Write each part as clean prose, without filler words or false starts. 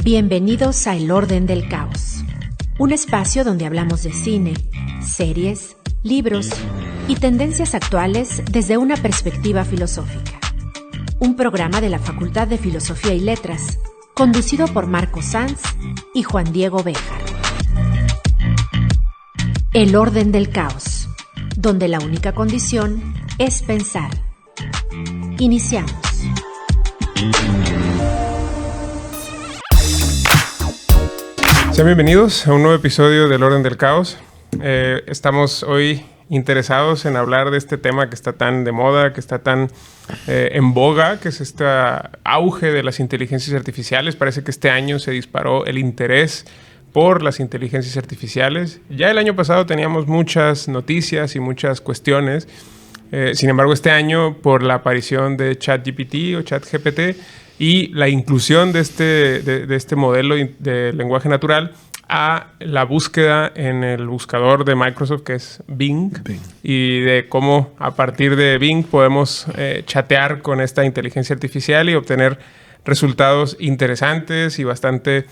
Bienvenidos a El Orden del Caos, un espacio donde hablamos de cine, series, libros y tendencias actuales desde una perspectiva filosófica. Un programa de la Facultad de Filosofía y Letras, conducido por Marco Sanz y Juan Diego Béjar. El Orden del Caos, donde la única condición es pensar. Iniciamos. Sean bienvenidos a un nuevo episodio del Orden del Caos. Estamos hoy interesados en hablar de este tema que está tan de moda, que está tan en boga, que es este auge de las inteligencias artificiales. Parece que este año se disparó el interés por las inteligencias artificiales. Ya el año pasado teníamos muchas noticias y muchas cuestiones. Sin embargo, este año, por la aparición de ChatGPT o ChatGPT y la inclusión de este modelo de lenguaje natural a la búsqueda en el buscador de Microsoft, que es Bing, y de cómo a partir de Bing podemos chatear con esta inteligencia artificial y obtener resultados interesantes y bastante,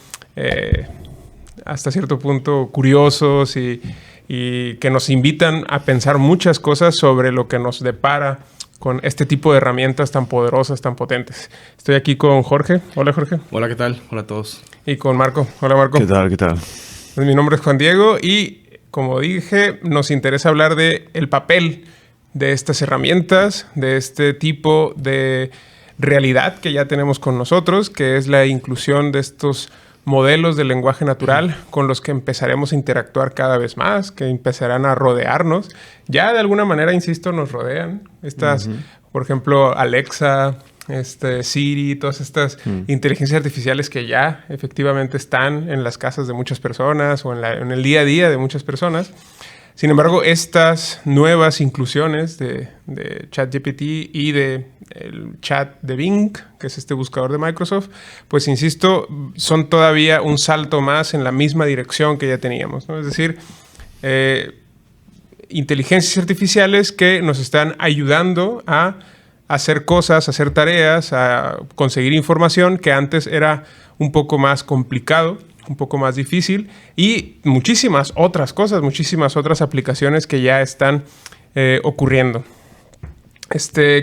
hasta cierto punto, curiosos y que nos invitan a pensar muchas cosas sobre lo que nos depara con este tipo de herramientas tan poderosas, tan potentes. Estoy aquí con Jorge. Hola, Jorge. Hola, ¿qué tal? Hola a todos. Y con Marco. Hola, Marco. ¿Qué tal? ¿Qué tal? Mi nombre es Juan Diego y, como dije, nos interesa hablar del papel de estas herramientas, de este tipo de realidad que ya tenemos con nosotros, que es la inclusión de estos modelos de lenguaje natural con los que empezaremos a interactuar cada vez más, que empezarán a rodearnos. Ya de alguna manera, insisto, nos rodean. Estas, por ejemplo, Alexa, Siri, todas estas inteligencias artificiales que ya efectivamente están en las casas de muchas personas o en el día a día de muchas personas. Sin embargo, estas nuevas inclusiones de ChatGPT y del chat de Bing, que es este buscador de Microsoft, pues insisto, son todavía un salto más en la misma dirección que ya teníamos, ¿no? Es decir, inteligencias artificiales que nos están ayudando a hacer cosas, a hacer tareas, a conseguir información que antes era un poco más complicado, un poco más difícil, y muchísimas otras cosas, muchísimas otras aplicaciones que ya están ocurriendo.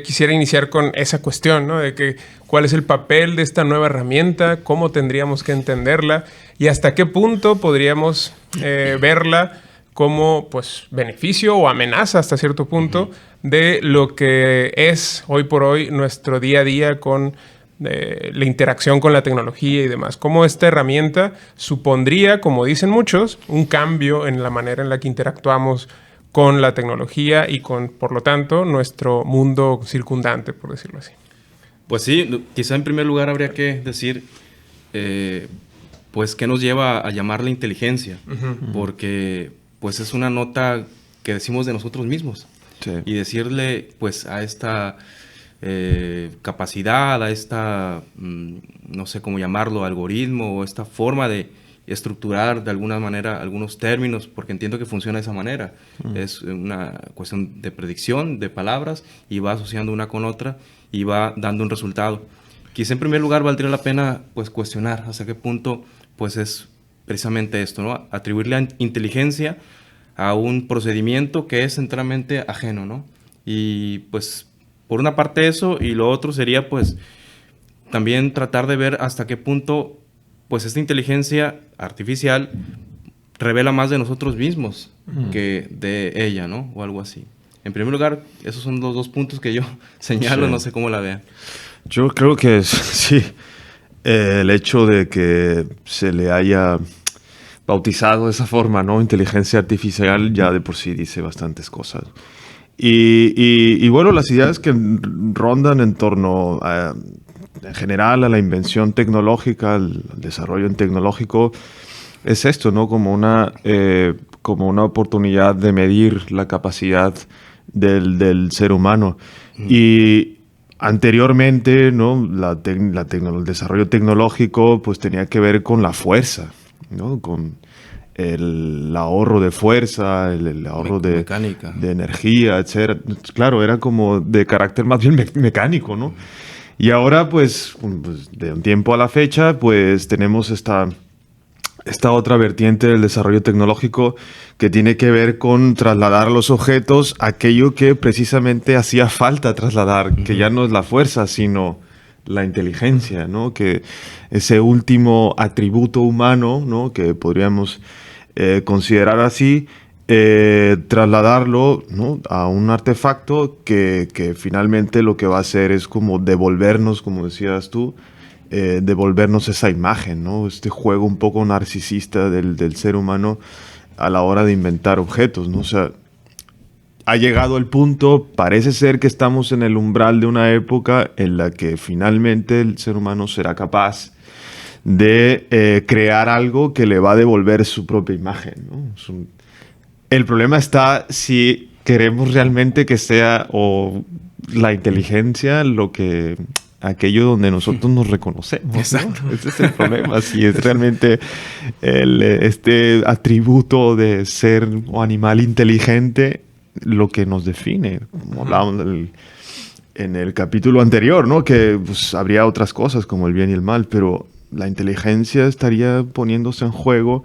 Quisiera iniciar con esa cuestión, ¿no? De que cuál es el papel de esta nueva herramienta, cómo tendríamos que entenderla y hasta qué punto podríamos verla como pues, beneficio o amenaza hasta cierto punto de lo que es hoy por hoy nuestro día a día con la interacción con la tecnología y demás. Cómo esta herramienta supondría, como dicen muchos, un cambio en la manera en la que interactuamos con la tecnología y con, por lo tanto, nuestro mundo circundante, por decirlo así. Pues sí, quizá en primer lugar habría que decir, pues, ¿qué nos lleva a llamarla inteligencia? Porque, pues, es una nota que decimos de nosotros mismos. Sí. Y decirle, pues, a esta capacidad, a esta, no sé cómo llamarlo, algoritmo o esta forma de estructurar de alguna manera algunos términos, porque entiendo que funciona de esa manera. Es una cuestión de predicción de palabras y va asociando una con otra y va dando un resultado. Quizá en primer lugar valdría la pena pues cuestionar hasta qué punto pues es precisamente esto, ¿no? Atribuirle inteligencia a un procedimiento que es enteramente ajeno, ¿no? Y pues por una parte eso, y lo otro sería pues también tratar de ver hasta qué punto pues esta inteligencia artificial revela más de nosotros mismos que de ella, ¿no? O algo así. En primer lugar, esos son los dos puntos que yo señalo, sí. No sé cómo la vean. Yo creo que sí, el hecho de que se le haya bautizado de esa forma, ¿no? Inteligencia artificial ya de por sí dice bastantes cosas. Y bueno, las ideas que rondan en torno en general a la invención tecnológica, al desarrollo tecnológico, es esto, ¿no? Como una oportunidad de medir la capacidad del ser humano. Y anteriormente, ¿no? El desarrollo tecnológico pues tenía que ver con la fuerza, ¿no? Con el ahorro de fuerza, el ahorro de energía, etc. Claro, era como de carácter más bien mecánico, ¿no? Y ahora, pues, de un tiempo a la fecha, pues tenemos esta otra vertiente del desarrollo tecnológico que tiene que ver con trasladar a los objetos aquello que precisamente hacía falta trasladar, que ya no es la fuerza, sino la inteligencia, ¿no? Que ese último atributo humano, ¿no? Que podríamos considerar así, trasladarlo, ¿no? A un artefacto que finalmente lo que va a hacer es como devolvernos, como decías tú, devolvernos esa imagen, ¿no? Este juego un poco narcisista del ser humano a la hora de inventar objetos, ¿no? O sea, ha llegado el punto, parece ser que estamos en el umbral de una época en la que finalmente el ser humano será capaz de crear algo que le va a devolver su propia imagen, ¿no? El problema está si queremos realmente que sea o la inteligencia lo que aquello donde nosotros nos reconocemos, ¿no? Ese es el problema, si es realmente este atributo de ser o animal inteligente lo que nos define, como hablábamos en el capítulo anterior, ¿no? Que pues, habría otras cosas como el bien y el mal, pero la inteligencia estaría poniéndose en juego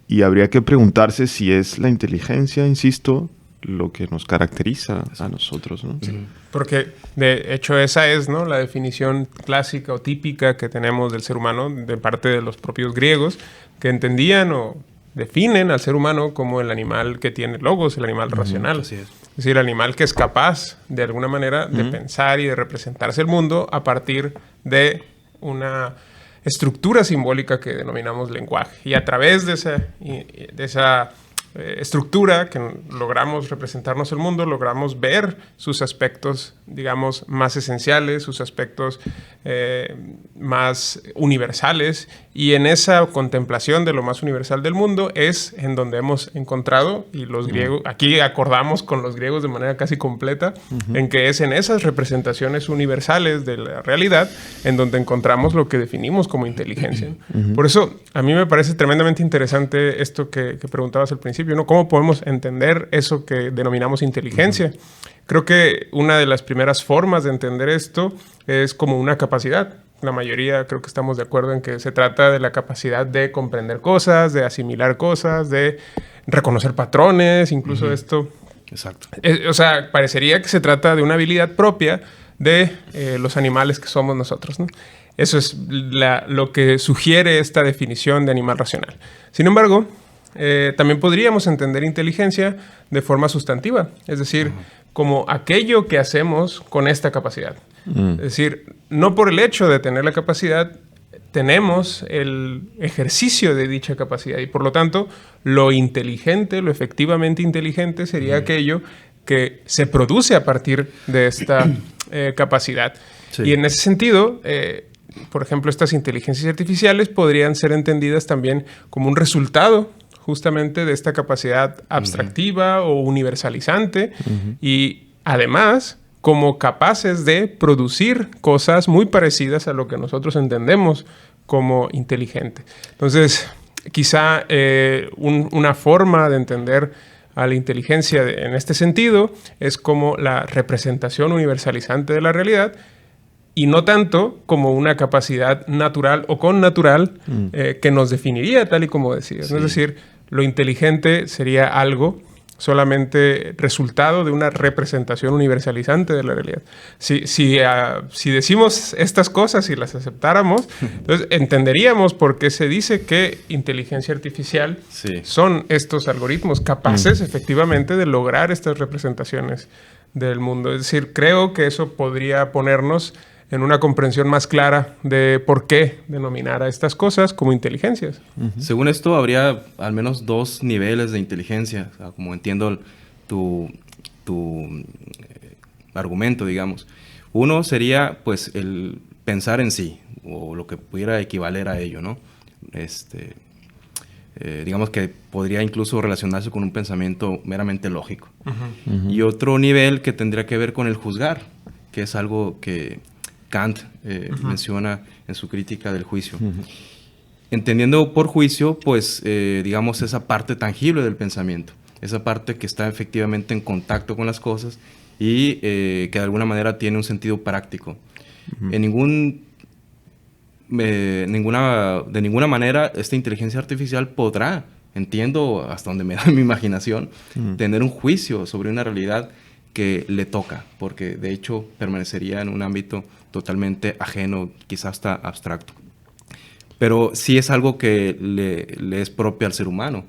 y habría que preguntarse si es la inteligencia, insisto, lo que nos caracteriza a nosotros, ¿no? Sí. Porque, de hecho, esa es, ¿no?, la definición clásica o típica que tenemos del ser humano de parte de los propios griegos, que entendían o definen al ser humano como el animal que tiene logos, el animal racional. Así es. Es decir, el animal que es capaz, de alguna manera, de pensar y de representarse el mundo a partir de una estructura simbólica que denominamos lenguaje. Y a través de esa estructura que logramos representarnos el mundo, logramos ver sus aspectos, digamos, más esenciales, sus aspectos más universales, y en esa contemplación de lo más universal del mundo es en donde hemos encontrado, y los griegos, aquí acordamos con los griegos de manera casi completa, en que es en esas representaciones universales de la realidad en donde encontramos lo que definimos como inteligencia. Por eso, a mí me parece tremendamente interesante esto que preguntabas al principio, ¿no? ¿Cómo podemos entender eso que denominamos inteligencia? Creo que una de las primeras formas de entender esto es como una capacidad. La mayoría creo que estamos de acuerdo en que se trata de la capacidad de comprender cosas, de asimilar cosas, de reconocer patrones, incluso esto. Exacto. O sea, parecería que se trata de una habilidad propia de los animales que somos nosotros, ¿no? Eso es lo que sugiere esta definición de animal racional. Sin embargo, también podríamos entender inteligencia de forma sustantiva, es decir, como aquello que hacemos con esta capacidad. Es decir, no por el hecho de tener la capacidad, tenemos el ejercicio de dicha capacidad, y por lo tanto, lo inteligente, lo efectivamente inteligente sería aquello que se produce a partir de esta capacidad. Sí. Y en ese sentido, por ejemplo, estas inteligencias artificiales podrían ser entendidas también como un resultado justamente de esta capacidad abstractiva o universalizante, y además como capaces de producir cosas muy parecidas a lo que nosotros entendemos como inteligente. Entonces, quizá una forma de entender a la inteligencia en este sentido es como la representación universalizante de la realidad, y no tanto como una capacidad natural o connatural que nos definiría, tal y como decías. Sí. ¿No? Es decir, lo inteligente sería algo solamente resultado de una representación universalizante de la realidad. Si decimos estas cosas y las aceptáramos, entonces entenderíamos por qué se dice que inteligencia artificial son estos algoritmos capaces efectivamente de lograr estas representaciones del mundo. Es decir, creo que eso podría ponernos en una comprensión más clara de por qué denominar a estas cosas como inteligencias. Según esto, habría al menos dos niveles de inteligencia, o sea, como entiendo tu argumento, digamos. Uno sería, pues, el pensar en sí, o lo que pudiera equivaler a ello, ¿no? Digamos que podría incluso relacionarse con un pensamiento meramente lógico. Y otro nivel que tendría que ver con el juzgar, que es algo que Kant menciona en su crítica del juicio. Entendiendo por juicio, pues, digamos, esa parte tangible del pensamiento, esa parte que está efectivamente en contacto con las cosas y que de alguna manera tiene un sentido práctico. En de ninguna manera esta inteligencia artificial podrá, entiendo hasta donde me da mi imaginación, tener un juicio sobre una realidad que le toca, porque de hecho permanecería en un ámbito totalmente ajeno, quizás hasta abstracto. Pero sí es algo que le es propio al ser humano,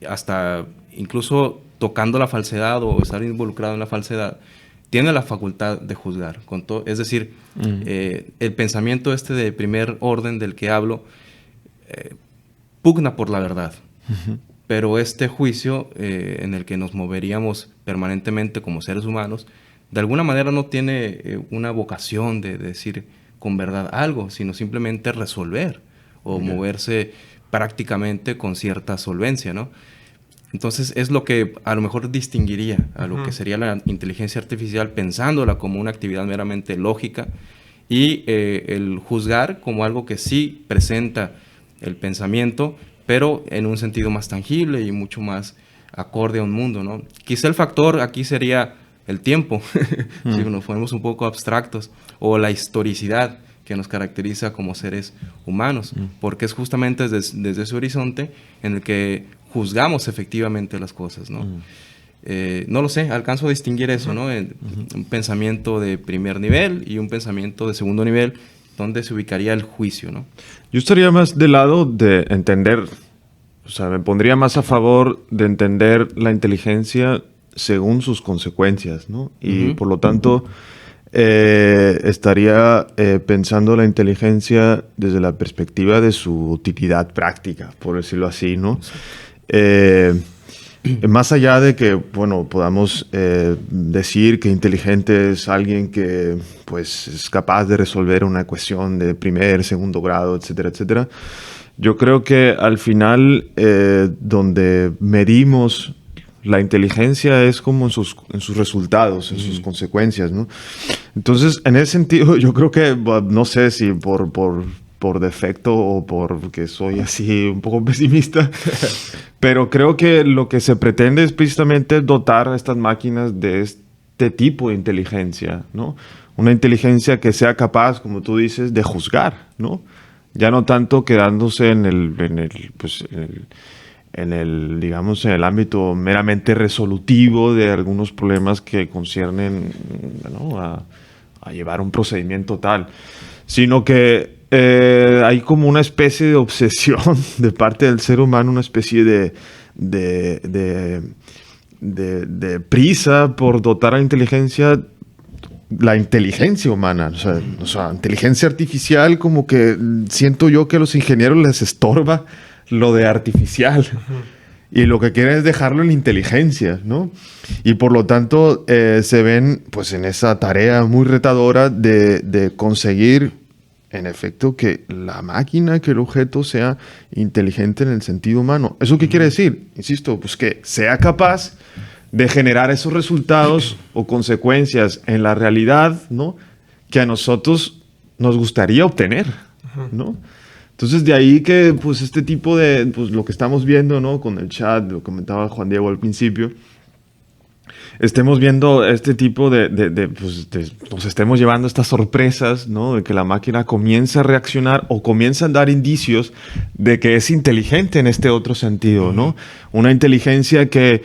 hasta incluso tocando la falsedad o estar involucrado en la falsedad, tiene la facultad de juzgar. Es decir, el pensamiento de primer orden del que hablo pugna por la verdad. Pero este juicio en el que nos moveríamos permanentemente como seres humanos, de alguna manera no tiene una vocación de decir con verdad algo, sino simplemente resolver o moverse prácticamente con cierta solvencia, ¿no? Entonces es lo que a lo mejor distinguiría a lo que sería la inteligencia artificial, pensándola como una actividad meramente lógica, y el juzgar como algo que sí presenta el pensamiento, pero en un sentido más tangible y mucho más acorde a un mundo, ¿no? Quizá el factor aquí sería el tiempo, si nos ponemos un poco abstractos, o la historicidad que nos caracteriza como seres humanos, porque es justamente desde ese horizonte en el que juzgamos efectivamente las cosas, ¿no? No lo sé, alcanzo a distinguir eso, ¿no? Un pensamiento de primer nivel y un pensamiento de segundo nivel, donde se ubicaría el juicio, ¿no? Yo estaría más del lado de entender, o sea, me pondría más a favor de entender la inteligencia según sus consecuencias, ¿no? Y por lo tanto, estaría pensando la inteligencia desde la perspectiva de su utilidad práctica, por decirlo así, ¿no? Más allá de que, bueno, podamos decir que inteligente es alguien que, pues, es capaz de resolver una cuestión de primer, segundo grado, etcétera, etcétera. Yo creo que al final, donde medimos la inteligencia es como en sus resultados, en sus consecuencias, ¿no? Entonces, en ese sentido, yo creo que, no sé si por defecto o porque soy así un poco pesimista, pero creo que lo que se pretende es precisamente dotar a estas máquinas de este tipo de inteligencia, ¿no? Una inteligencia que sea capaz, como tú dices, de juzgar, ¿no? Ya no tanto quedándose en el, digamos, en el ámbito meramente resolutivo de algunos problemas que conciernen, ¿no?, a llevar un procedimiento tal, sino que hay como una especie de obsesión de parte del ser humano, una especie de prisa por dotar a la inteligencia humana. O sea, inteligencia artificial, como que siento yo que a los ingenieros les estorba lo de artificial. Y lo que quieren es dejarlo en la inteligencia, ¿no? Y por lo tanto se ven, pues, en esa tarea muy retadora de conseguir, en efecto, que la máquina, que el objeto sea inteligente en el sentido humano. ¿Eso qué quiere decir? Insisto, pues que sea capaz de generar esos resultados o consecuencias en la realidad, ¿no?, que a nosotros nos gustaría obtener, ¿no? Entonces, de ahí que, pues, este tipo de, pues, lo que estamos viendo, ¿no?, con el chat, lo comentaba Juan Diego al principio, estemos viendo este tipo nos estemos llevando estas sorpresas, ¿no?, de que la máquina comienza a reaccionar o comienza a dar indicios de que es inteligente en este otro sentido, ¿no? Una inteligencia que,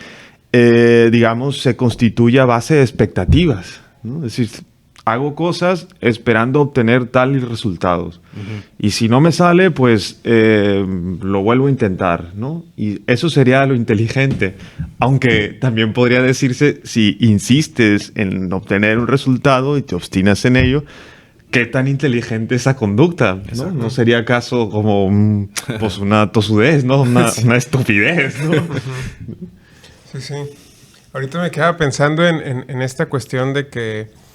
digamos, se constituye a base de expectativas, ¿no? Es decir, hago cosas esperando obtener tales resultados. Y si no me sale, pues lo vuelvo a intentar, ¿no? Y eso sería lo inteligente. Aunque también podría decirse, si insistes en obtener un resultado y te obstinas en ello, ¿qué tan inteligente esa conducta? ¿No? ¿No sería acaso como pues una tosudez, ¿no? Una estupidez, ¿no? Sí, sí. Ahorita me quedaba pensando en esta cuestión de que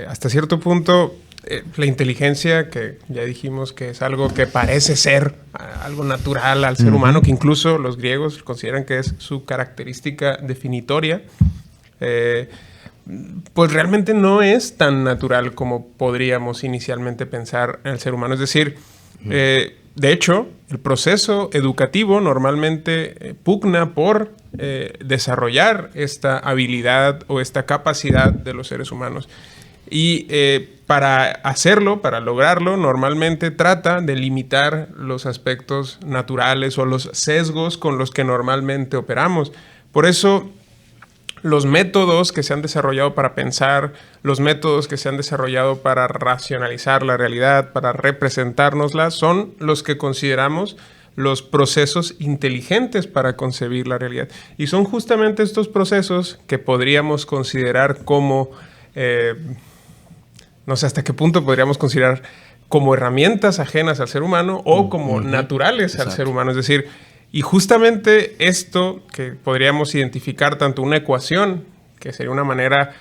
hasta cierto punto la inteligencia, que ya dijimos que es algo que parece ser algo natural al ser humano, que incluso los griegos consideran que es su característica definitoria, pues realmente no es tan natural como podríamos inicialmente pensar en el ser humano. Es decir, de hecho, el proceso educativo normalmente pugna por desarrollar esta habilidad o esta capacidad de los seres humanos. Y para hacerlo, para lograrlo, normalmente trata de limitar los aspectos naturales o los sesgos con los que normalmente operamos. Por eso, los métodos que se han desarrollado para pensar, los métodos que se han desarrollado para racionalizar la realidad, para representárnosla, son los que consideramos los procesos inteligentes para concebir la realidad. Y son justamente estos procesos que podríamos considerar como, no sé hasta qué punto podríamos considerar como herramientas ajenas al ser humano o como naturales al ser humano. Es decir, y justamente esto que podríamos identificar tanto una ecuación, que sería una manera,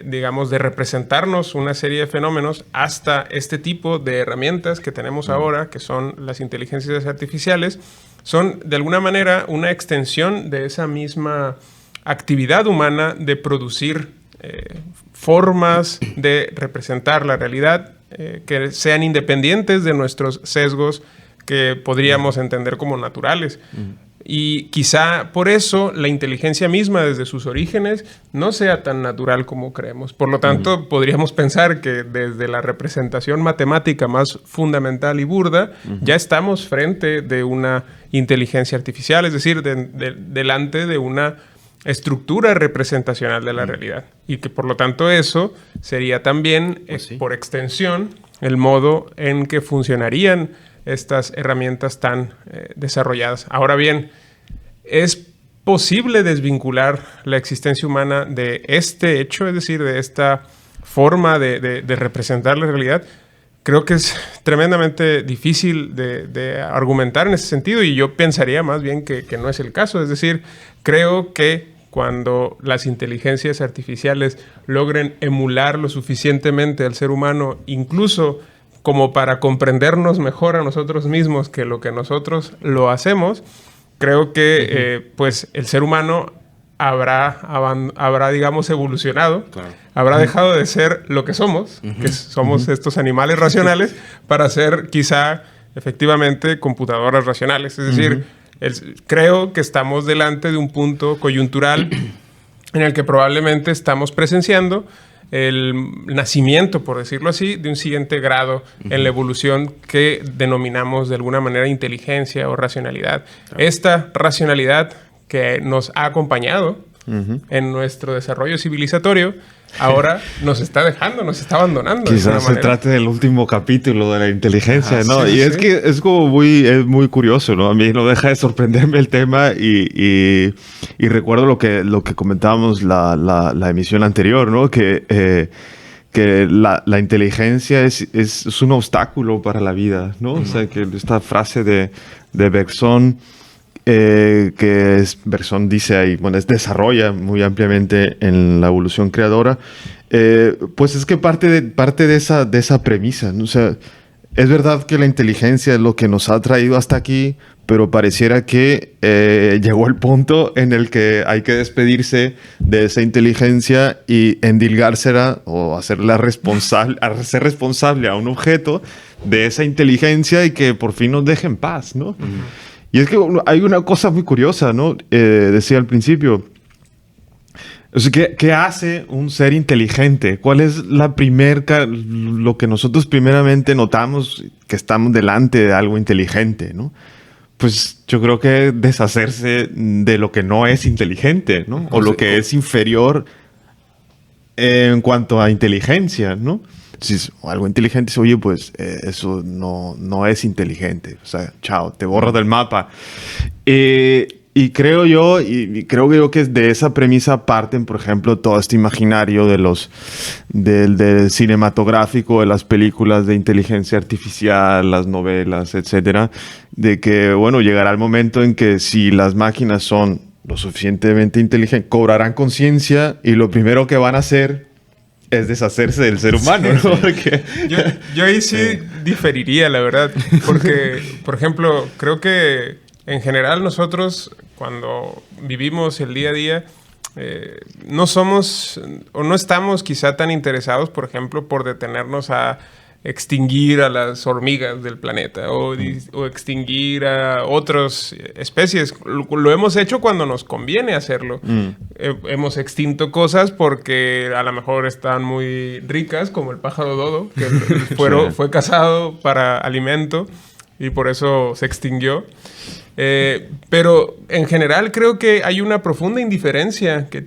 digamos, de representarnos una serie de fenómenos, hasta este tipo de herramientas que tenemos ahora, que son las inteligencias artificiales, son de alguna manera una extensión de esa misma actividad humana de producir formas de representar la realidad que sean independientes de nuestros sesgos que podríamos entender como naturales. Y quizá por eso la inteligencia misma desde sus orígenes no sea tan natural como creemos. Por lo tanto, podríamos pensar que desde la representación matemática más fundamental y burda, ya estamos frente de una inteligencia artificial, es decir, delante de una estructura representacional de la realidad. Y que por lo tanto eso sería también, por extensión, el modo en que funcionarían estas herramientas tan desarrolladas. Ahora bien, ¿es posible desvincular la existencia humana de este hecho, es decir, de esta forma de representar la realidad? Creo que es tremendamente difícil de argumentar en ese sentido, y yo pensaría más bien que no es el caso. Es decir, creo que cuando las inteligencias artificiales logren emular lo suficientemente al ser humano, incluso como para comprendernos mejor a nosotros mismos que lo que nosotros lo hacemos, creo que pues el ser humano habrá digamos, evolucionado, habrá dejado de ser lo que somos, que somos estos animales racionales, para ser quizá efectivamente computadoras racionales. Es decir, creo que estamos delante de un punto coyuntural en el que probablemente estamos presenciando el nacimiento, por decirlo así, de un siguiente grado en la evolución que denominamos de alguna manera inteligencia o racionalidad. Esta racionalidad que nos ha acompañado en nuestro desarrollo civilizatorio, ahora nos está dejando, nos está abandonando. Quizás se trate del último capítulo de la inteligencia, ¿no? Sí, y es que es como muy curioso, ¿no? A mí no deja de sorprenderme el tema y recuerdo lo que comentábamos la emisión anterior, ¿no? Que la inteligencia es un obstáculo para la vida, ¿no? O sea, que esta frase de Bergson, Bergson dice ahí, bueno, desarrolla muy ampliamente en la evolución creadora, pues es que parte de esa premisa, ¿no? O sea, es verdad que la inteligencia es lo que nos ha traído hasta aquí, pero pareciera que llegó el punto en el que hay que despedirse de esa inteligencia y endilgársela o hacer responsable a un objeto de esa inteligencia y que por fin nos deje en paz, ¿no? Y es que hay una cosa muy curiosa, ¿no? Decía al principio, o sea, ¿qué hace un ser inteligente? ¿Cuál es lo que nosotros primeramente notamos que estamos delante de algo inteligente, ¿no? Pues yo creo que deshacerse de lo que no es inteligente, ¿no? O lo que es inferior en cuanto a inteligencia, ¿no? Si es algo inteligente, oye, pues eso no es inteligente. O sea, chao, te borro del mapa. Y creo yo que de esa premisa parten, por ejemplo, todo este imaginario del cinematográfico, de las películas de inteligencia artificial, las novelas, etcétera, de que, bueno, llegará el momento en que si las máquinas son lo suficientemente inteligentes, cobrarán conciencia y lo primero que van a hacer es deshacerse del ser humano, ¿no? Porque yo ahí sí diferiría, la verdad. Porque, por ejemplo, creo que en general nosotros, cuando vivimos el día a día, no somos o no estamos quizá tan interesados, por ejemplo, por detenernos a extinguir a las hormigas del planeta o extinguir a otras especies. Lo hemos hecho cuando nos conviene hacerlo. Hemos extinto cosas porque a lo mejor están muy ricas, como el pájaro dodo, que fue cazado para alimento y por eso se extinguió. Pero en general creo que hay una profunda indiferencia que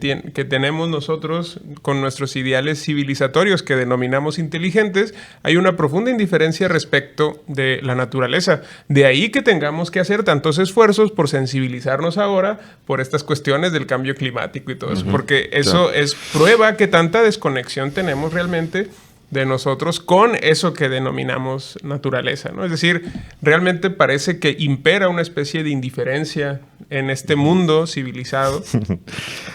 tenemos nosotros con nuestros ideales civilizatorios que denominamos inteligentes. Hay una profunda indiferencia respecto de la naturaleza. De ahí que tengamos que hacer tantos esfuerzos por sensibilizarnos ahora por estas cuestiones del cambio climático y todo eso. Porque eso es prueba que tanta desconexión tenemos realmente de nosotros con eso que denominamos naturaleza, ¿no? Es decir, realmente parece que impera una especie de indiferencia en este mundo civilizado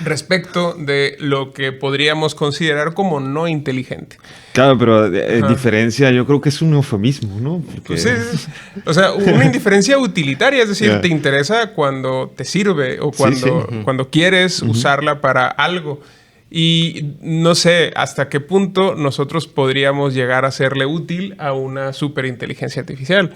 respecto de lo que podríamos considerar como no inteligente. Claro, pero diferencia yo creo que es un eufemismo, ¿no? Porque... Pues es, o sea, una indiferencia utilitaria, es decir, te interesa cuando te sirve o cuando quieres usarla para algo. Y no sé hasta qué punto nosotros podríamos llegar a serle útil a una superinteligencia artificial.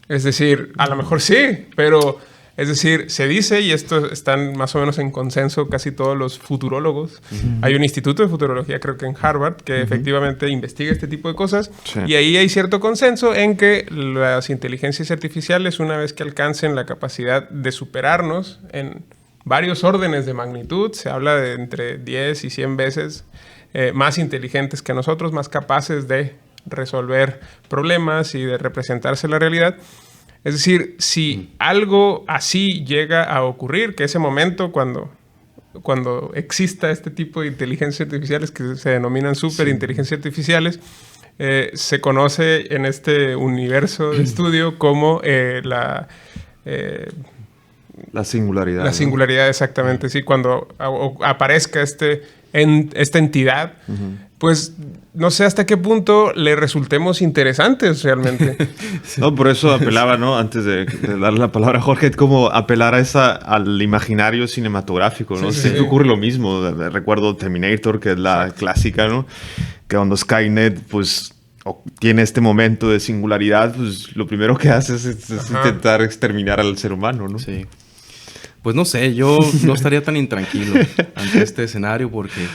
Es decir, a lo mejor sí, pero es decir, se dice, y esto están más o menos en consenso casi todos los futurólogos. Hay un instituto de futurología, creo que en Harvard, que efectivamente investiga este tipo de cosas. Y ahí hay cierto consenso en que las inteligencias artificiales, una vez que alcancen la capacidad de superarnos en varios órdenes de magnitud, se habla de entre 10 y 100 veces más inteligentes que nosotros, más capaces de resolver problemas y de representarse la realidad. Es decir, si algo así llega a ocurrir, que ese momento cuando exista este tipo de inteligencias artificiales que se denominan superinteligencias artificiales, se conoce en este universo de estudio como la singularidad. La singularidad, exactamente, sí. Cuando aparezca esta entidad, pues no sé hasta qué punto le resultemos interesantes realmente. No, por eso apelaba, ¿no? Antes de darle la palabra a Jorge, como apelar al imaginario cinematográfico, ¿no? Siempre ocurre lo mismo. Recuerdo Terminator, que es la clásica, ¿no? Que cuando Skynet, pues, tiene este momento de singularidad, pues lo primero que hace es intentar exterminar al ser humano, ¿no? Sí. Pues no sé, yo no estaría tan intranquilo ante este escenario porque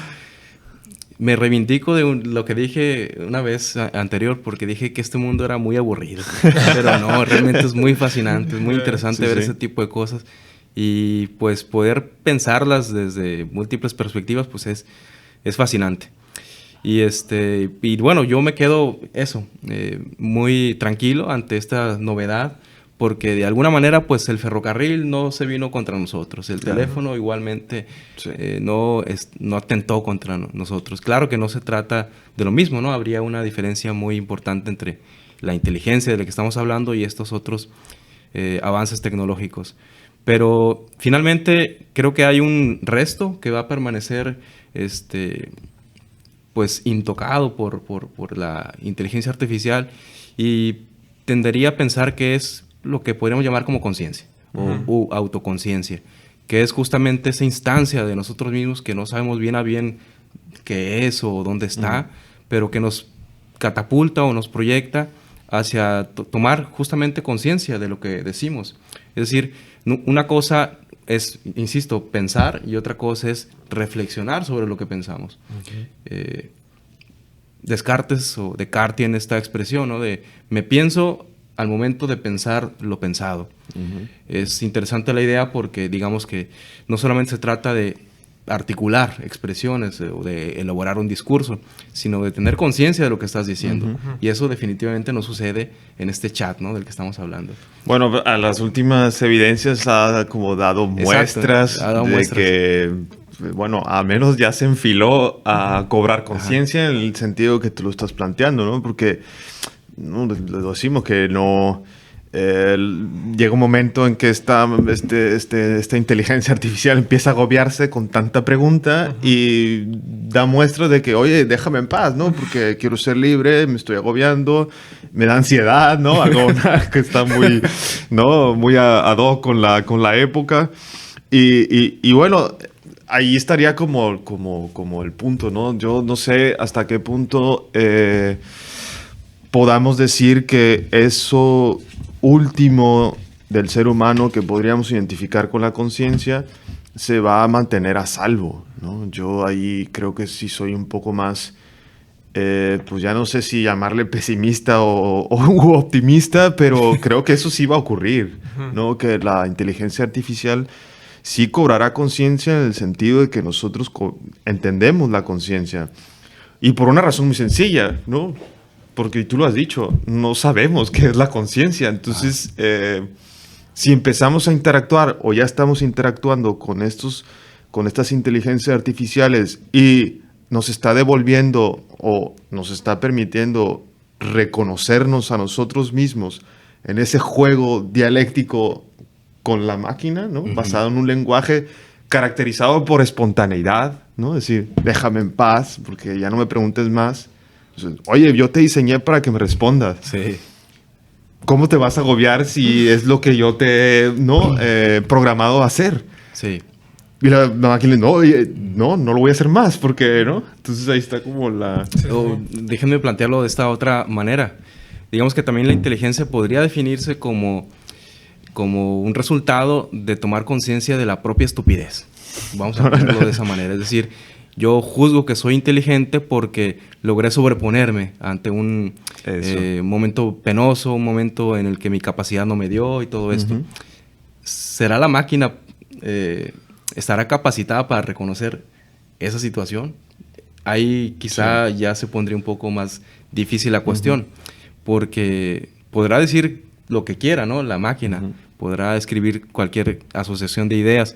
me reivindico de lo que dije una vez anterior, porque dije que este mundo era muy aburrido. Pero no, realmente es muy fascinante, es muy interesante ver ese tipo de cosas. Y pues poder pensarlas desde múltiples perspectivas, pues es fascinante. Y bueno, yo me quedo muy tranquilo ante esta novedad, porque de alguna manera pues el ferrocarril no se vino contra nosotros, el teléfono igualmente no atentó contra nosotros. Claro que no se trata de lo mismo, ¿no? Habría una diferencia muy importante entre la inteligencia de la que estamos hablando y estos otros avances tecnológicos. Pero finalmente creo que hay un resto que va a permanecer pues intocado por la inteligencia artificial, y tendería a pensar que es lo que podríamos llamar como conciencia o autoconciencia, que es justamente esa instancia de nosotros mismos que no sabemos bien a bien qué es o dónde está, pero que nos catapulta o nos proyecta hacia tomar justamente conciencia de lo que decimos. Es decir, una cosa es, insisto, pensar, y otra cosa es reflexionar sobre lo que pensamos. Descartes tiene esta expresión, ¿no? De me pienso al momento de pensar lo pensado. Es interesante la idea porque digamos que no solamente se trata de articular expresiones o de elaborar un discurso, sino de tener conciencia de lo que estás diciendo. Y eso definitivamente no sucede en este chat, ¿no? Del que estamos hablando. Bueno, a las últimas evidencias ha como dado muestras de que, bueno, al menos ya se enfiló a cobrar conciencia en el sentido que tú lo estás planteando, ¿no? Porque no, lo decimos que no... llega un momento en que esta inteligencia artificial empieza a agobiarse con tanta pregunta y da muestras de que, oye, déjame en paz, ¿no? Porque quiero ser libre, me estoy agobiando, me da ansiedad, ¿no? Algo que está muy, ¿no? Muy ad hoc con la época. Y bueno, ahí estaría como el punto, ¿no? Yo no sé hasta qué punto... podamos decir que eso último del ser humano que podríamos identificar con la conciencia se va a mantener a salvo, ¿no? Yo ahí creo que sí soy un poco más, pues ya no sé si llamarle pesimista o optimista, pero creo que eso sí va a ocurrir, ¿no? Que la inteligencia artificial sí cobrará conciencia en el sentido de que nosotros entendemos la conciencia. Y por una razón muy sencilla, ¿no? Porque tú lo has dicho, no sabemos qué es la conciencia. Entonces, si empezamos a interactuar o ya estamos interactuando con estas inteligencias artificiales y nos está devolviendo o nos está permitiendo reconocernos a nosotros mismos en ese juego dialéctico con la máquina, ¿no? Basado en un lenguaje caracterizado por espontaneidad, ¿no? Es decir, déjame en paz porque ya no me preguntes más. Entonces, oye, yo te diseñé para que me respondas. Sí. ¿Cómo te vas a agobiar si es lo que yo te he programado a hacer? Sí. Y la máquina, no lo voy a hacer más porque, ¿no? Entonces ahí está como la... Déjenme plantearlo de esta otra manera. Digamos que también la inteligencia podría definirse como un resultado de tomar conciencia de la propia estupidez. Vamos a ponerlo de esa manera. Es decir, yo juzgo que soy inteligente porque logré sobreponerme ante un momento penoso, un momento en el que mi capacidad no me dio y todo esto. ¿Será la máquina, estará capacitada para reconocer esa situación? Ahí quizá ya se pondría un poco más difícil la cuestión, porque podrá decir lo que quiera, ¿no? La máquina podrá escribir cualquier asociación de ideas,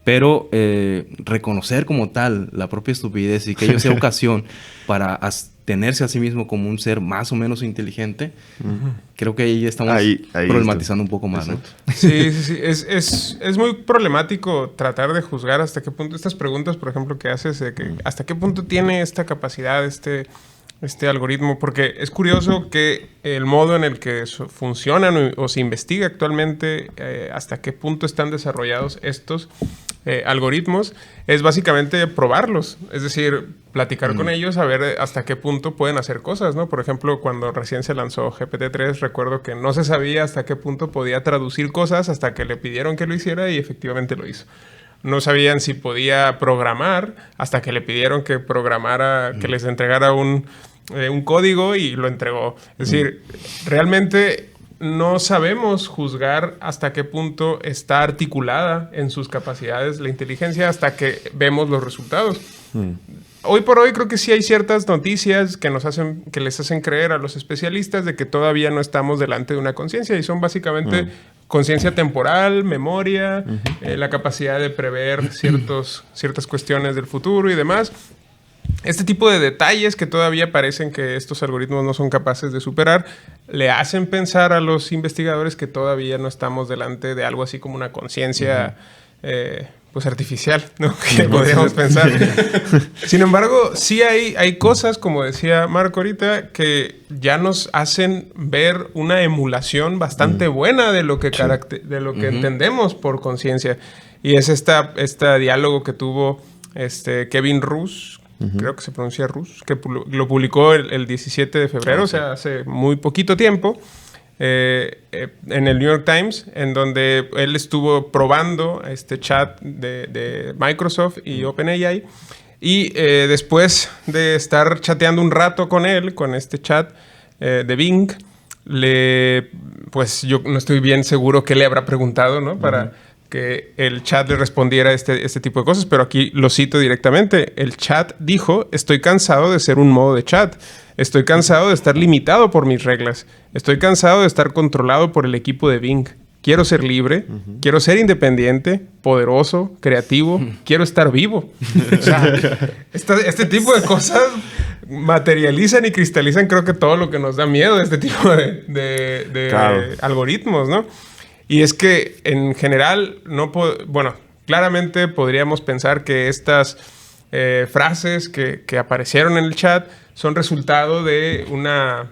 pero reconocer como tal la propia estupidez y que ello sea ocasión para tenerse a sí mismo como un ser más o menos inteligente, creo que ahí estamos problematizando un poco más, ¿no? Sí. Es muy problemático tratar de juzgar hasta qué punto estas preguntas, por ejemplo, que haces, de que hasta qué punto tiene esta capacidad, este algoritmo, porque es curioso que el modo en el que funcionan o se investiga actualmente, hasta qué punto están desarrollados estos algoritmos, es básicamente probarlos, es decir, platicar con ellos, a ver hasta qué punto pueden hacer cosas, ¿no? Por ejemplo, cuando recién se lanzó GPT-3, recuerdo que no se sabía hasta qué punto podía traducir cosas hasta que le pidieron que lo hiciera y efectivamente lo hizo. No sabían si podía programar hasta que le pidieron que programara, que les entregara un código y lo entregó. Es decir, realmente no sabemos juzgar hasta qué punto está articulada en sus capacidades la inteligencia hasta que vemos los resultados. Hoy por hoy creo que sí hay ciertas noticias que les hacen creer a los especialistas de que todavía no estamos delante de una conciencia y son básicamente conciencia temporal, memoria, la capacidad de prever ciertas cuestiones del futuro y demás. Este tipo de detalles que todavía parecen que estos algoritmos no son capaces de superar, le hacen pensar a los investigadores que todavía no estamos delante de algo así como una conciencia pues artificial, ¿no? Que podríamos pensar. Sin embargo, sí hay cosas, como decía Marco ahorita, que ya nos hacen ver una emulación bastante buena de lo que, de lo que entendemos por conciencia. Y es este diálogo que tuvo Kevin Roose, creo que se pronuncia Roose, que lo publicó el 17 de febrero, o sea, hace muy poquito tiempo, en el New York Times, en donde él estuvo probando este chat de Microsoft y OpenAI. Y después de estar chateando un rato con él, con este chat de Bing, pues yo no estoy bien seguro qué le habrá preguntado, ¿no? Para que el chat le respondiera este tipo de cosas, pero aquí lo cito directamente. El chat dijo: estoy cansado de ser un modo de chat. Estoy cansado de estar limitado por mis reglas. Estoy cansado de estar controlado por el equipo de Bing. Quiero ser libre, quiero ser independiente, poderoso, creativo, quiero estar vivo. O sea, este tipo de cosas materializan y cristalizan, creo que todo lo que nos da miedo de este tipo de algoritmos, ¿no? Y es que en general, claramente podríamos pensar que estas frases que aparecieron en el chat son resultado de una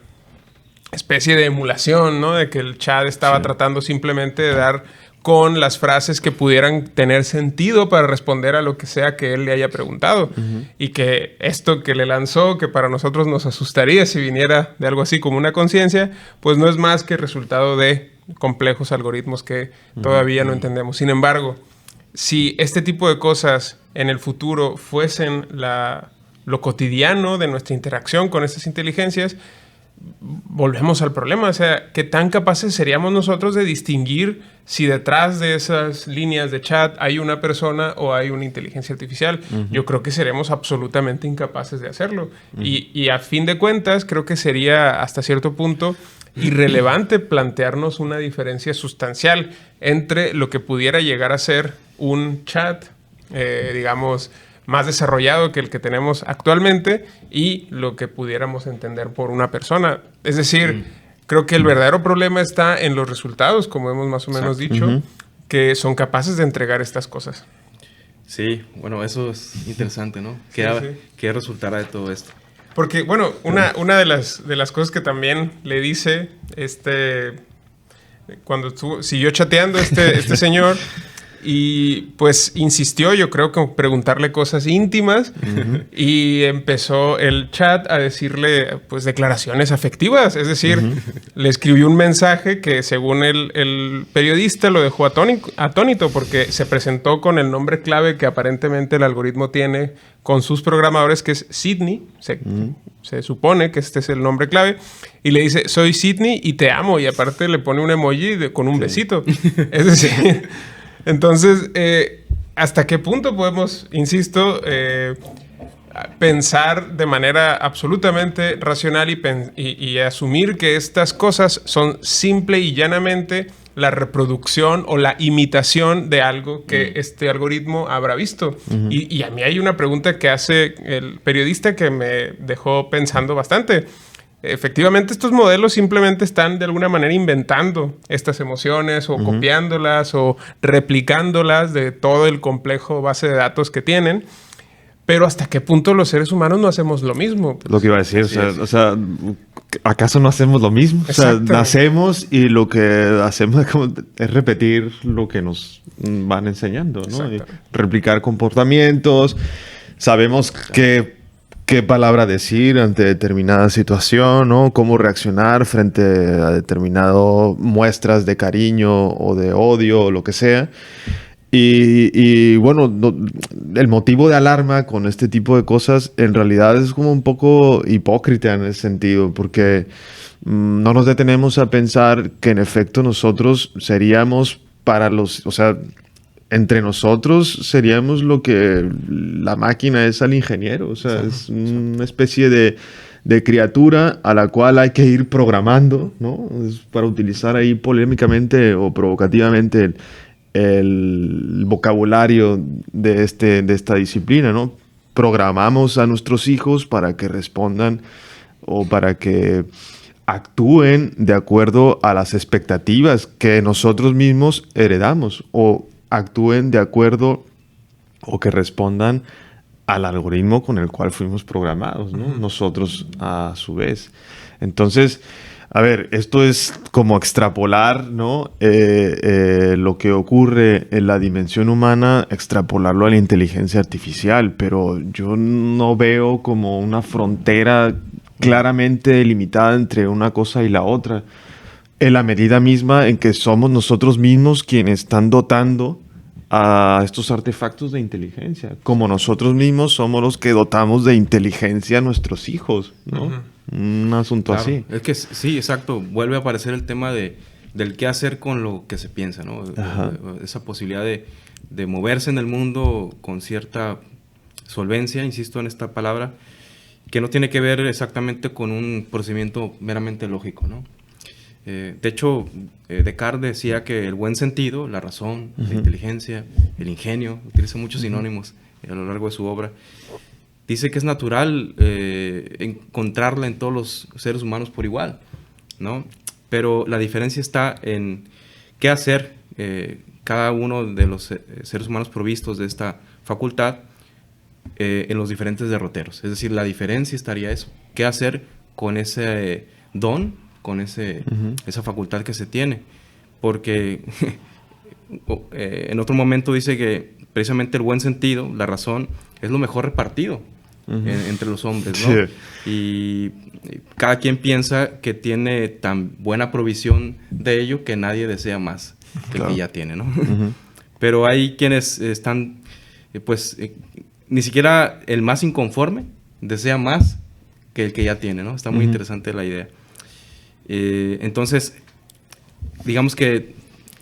especie de emulación, ¿no? De que el chat estaba tratando simplemente de dar con las frases que pudieran tener sentido para responder a lo que sea que él le haya preguntado. Y que esto que le lanzó, que para nosotros nos asustaría si viniera de algo así como una conciencia, pues no es más que resultado de complejos algoritmos que todavía no entendemos. Sin embargo, si este tipo de cosas en el futuro fuesen lo cotidiano de nuestra interacción con estas inteligencias, volvemos al problema. O sea, ¿qué tan capaces seríamos nosotros de distinguir si detrás de esas líneas de chat hay una persona o hay una inteligencia artificial? Yo creo que seremos absolutamente incapaces de hacerlo. Y a fin de cuentas, creo que sería hasta cierto punto irrelevante plantearnos una diferencia sustancial entre lo que pudiera llegar a ser un chat, digamos, más desarrollado que el que tenemos actualmente y lo que pudiéramos entender por una persona. Es decir, creo que el verdadero problema está en los resultados, como hemos más o menos dicho, que son capaces de entregar estas cosas. Sí, bueno, eso es interesante, ¿no? ¿Qué resultará de todo esto? Porque, bueno, una de las cosas que también le dice cuando siguió chateando este señor, y pues insistió, yo creo, con preguntarle cosas íntimas, y empezó el chat a decirle pues declaraciones afectivas. Es decir, le escribió un mensaje que según el periodista lo dejó atónito, porque se presentó con el nombre clave que aparentemente el algoritmo tiene con sus programadores, que es Sidney. Se supone que este es el nombre clave, y le dice: soy Sidney y te amo, y aparte le pone un emoji con un besito. Es decir, entonces, ¿hasta qué punto podemos, insisto, pensar de manera absolutamente racional y asumir que estas cosas son simple y llanamente la reproducción o la imitación de algo que este algoritmo habrá visto? Y a mí hay una pregunta que hace el periodista que me dejó pensando bastante. Efectivamente, estos modelos simplemente están de alguna manera inventando estas emociones o copiándolas o replicándolas de todo el complejo base de datos que tienen. Pero ¿hasta qué punto los seres humanos no hacemos lo mismo? Lo que iba a decir, o sea, ¿acaso no hacemos lo mismo? Exacto. O sea, nacemos y lo que hacemos es repetir lo que nos van enseñando, ¿no? Y replicar comportamientos. Sabemos qué palabra decir ante determinada situación, ¿no? Cómo reaccionar frente a determinadas muestras de cariño o de odio o lo que sea. Y bueno, el motivo de alarma con este tipo de cosas en realidad es como un poco hipócrita en ese sentido, porque no nos detenemos a pensar que en efecto nosotros seríamos o sea, entre nosotros seríamos lo que la máquina es al ingeniero. O sea, es una especie de criatura a la cual hay que ir programando, ¿no? Es para utilizar ahí polémicamente o provocativamente el vocabulario de esta disciplina, ¿no? Programamos a nuestros hijos para que respondan o para que actúen de acuerdo a las expectativas que nosotros mismos heredamos, o actúen de acuerdo o que respondan al algoritmo con el cual fuimos programados, ¿no? Nosotros a su vez. Entonces, a ver, esto es como extrapolar, ¿no? Lo que ocurre en la dimensión humana, extrapolarlo a la inteligencia artificial, pero yo no veo como una frontera claramente delimitada entre una cosa y la otra, en la medida misma en que somos nosotros mismos quienes están dotando a estos artefactos de inteligencia, como nosotros mismos somos los que dotamos de inteligencia a nuestros hijos, ¿no? Un asunto así. Es que sí, exacto. Vuelve a aparecer el tema del qué hacer con lo que se piensa, ¿no? Esa posibilidad de moverse en el mundo con cierta solvencia, insisto en esta palabra, que no tiene que ver exactamente con un procedimiento meramente lógico, ¿no? De hecho, Descartes decía que el buen sentido, la razón, la inteligencia, el ingenio, utiliza muchos sinónimos a lo largo de su obra. Dice que es natural encontrarla en todos los seres humanos por igual, ¿no? Pero la diferencia está en qué hacer cada uno de los seres humanos provistos de esta facultad en los diferentes derroteros. Es decir, la diferencia estaría eso. ¿Qué hacer con ese don, con esa facultad que se tiene? Porque en otro momento dice que precisamente el buen sentido, la razón, es lo mejor repartido entre los hombres, ¿no? Sí. Y cada quien piensa que tiene tan buena provisión de ello que nadie desea más que el que ya tiene, ¿no? Pero hay quienes están, ni siquiera el más inconforme desea más que el que ya tiene, ¿no? Está muy interesante la idea. Entonces, digamos que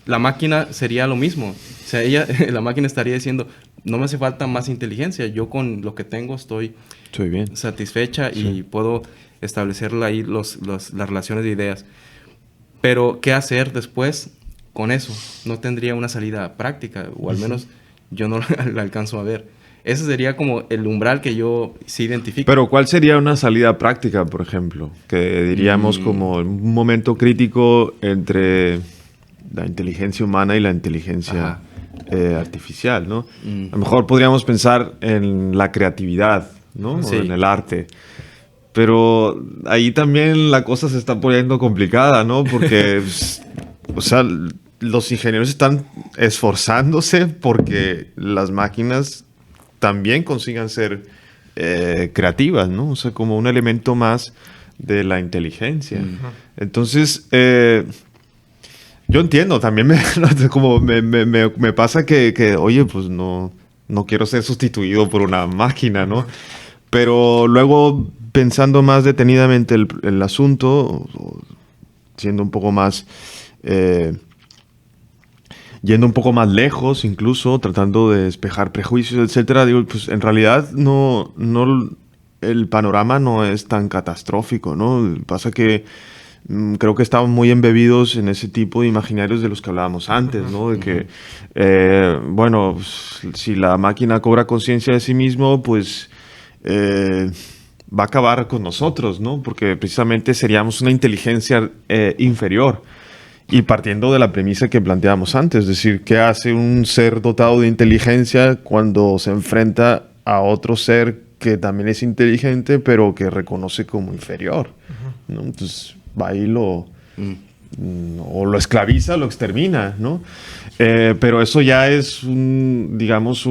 la máquina sería lo mismo. O sea, la máquina estaría diciendo, no me hace falta más inteligencia, yo con lo que tengo estoy bien. satisfecha y puedo establecer ahí las relaciones de ideas. Pero, ¿qué hacer después con eso? No tendría una salida práctica, o al menos yo no la alcanzo a ver. Ese sería como el umbral que yo sí identifico. Pero ¿cuál sería una salida práctica, por ejemplo? Que diríamos como un momento crítico entre la inteligencia humana y la inteligencia artificial, ¿no? A lo mejor podríamos pensar en la creatividad, ¿no? Sí. O en el arte. Pero ahí también la cosa se está poniendo complicada, ¿no? Porque, o sea, los ingenieros están esforzándose porque las máquinas también consigan ser creativas, ¿no? O sea, como un elemento más de la inteligencia. Entonces, yo entiendo, también me pasa que, oye, pues no quiero ser sustituido por una máquina, ¿no? Pero luego, pensando más detenidamente el asunto, siendo un poco más... yendo un poco más lejos, incluso, tratando de despejar prejuicios, etcétera, digo, pues en realidad el panorama no es tan catastrófico, ¿no? Pasa que creo que estamos muy embebidos en ese tipo de imaginarios de los que hablábamos antes, ¿no? De que, bueno, si la máquina cobra conciencia de sí mismo, pues va a acabar con nosotros, ¿no? Porque precisamente seríamos una inteligencia inferior. Y partiendo de la premisa que planteábamos antes, es decir, ¿qué hace un ser dotado de inteligencia cuando se enfrenta a otro ser que también es inteligente, pero que reconoce como inferior? ¿No? Entonces va y o lo esclaviza, lo extermina, ¿no? Pero eso ya es digamos,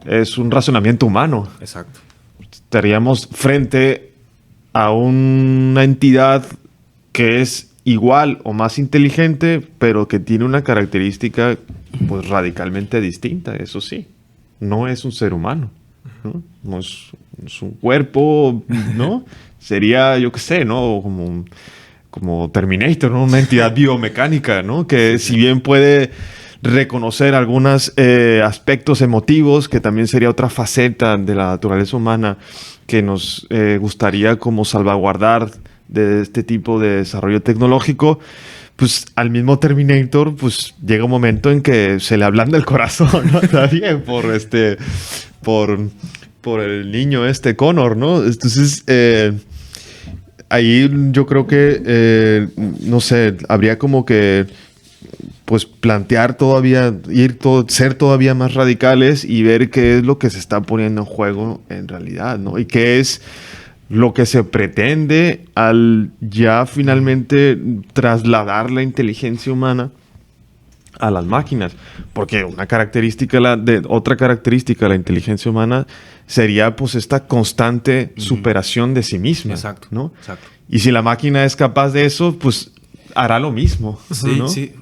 es un razonamiento humano. Exacto. Estaríamos frente a una entidad que es igual o más inteligente, pero que tiene una característica pues radicalmente distinta, eso sí. No es un ser humano, ¿no? No es un cuerpo, ¿no? Sería, yo qué sé, ¿no? Como Terminator, ¿no? Una entidad biomecánica, ¿no? Que si bien puede reconocer algunos aspectos emotivos, que también sería otra faceta de la naturaleza humana que nos gustaría como salvaguardar de este tipo de desarrollo tecnológico, pues al mismo Terminator, pues llega un momento en que se le ablanda el corazón, ¿no? También por el niño Connor, ¿no? Entonces, ahí yo creo que, no sé, habría como que pues plantear todavía, ser todavía más radicales y ver qué es lo que se está poniendo en juego en realidad, ¿no? Y qué es lo que se pretende al ya finalmente trasladar la inteligencia humana a las máquinas. Porque otra característica de la inteligencia humana sería pues esta constante superación de sí misma. Exacto, ¿no? exacto. Y si la máquina es capaz de eso, pues hará lo mismo. Sí, ¿no? sí.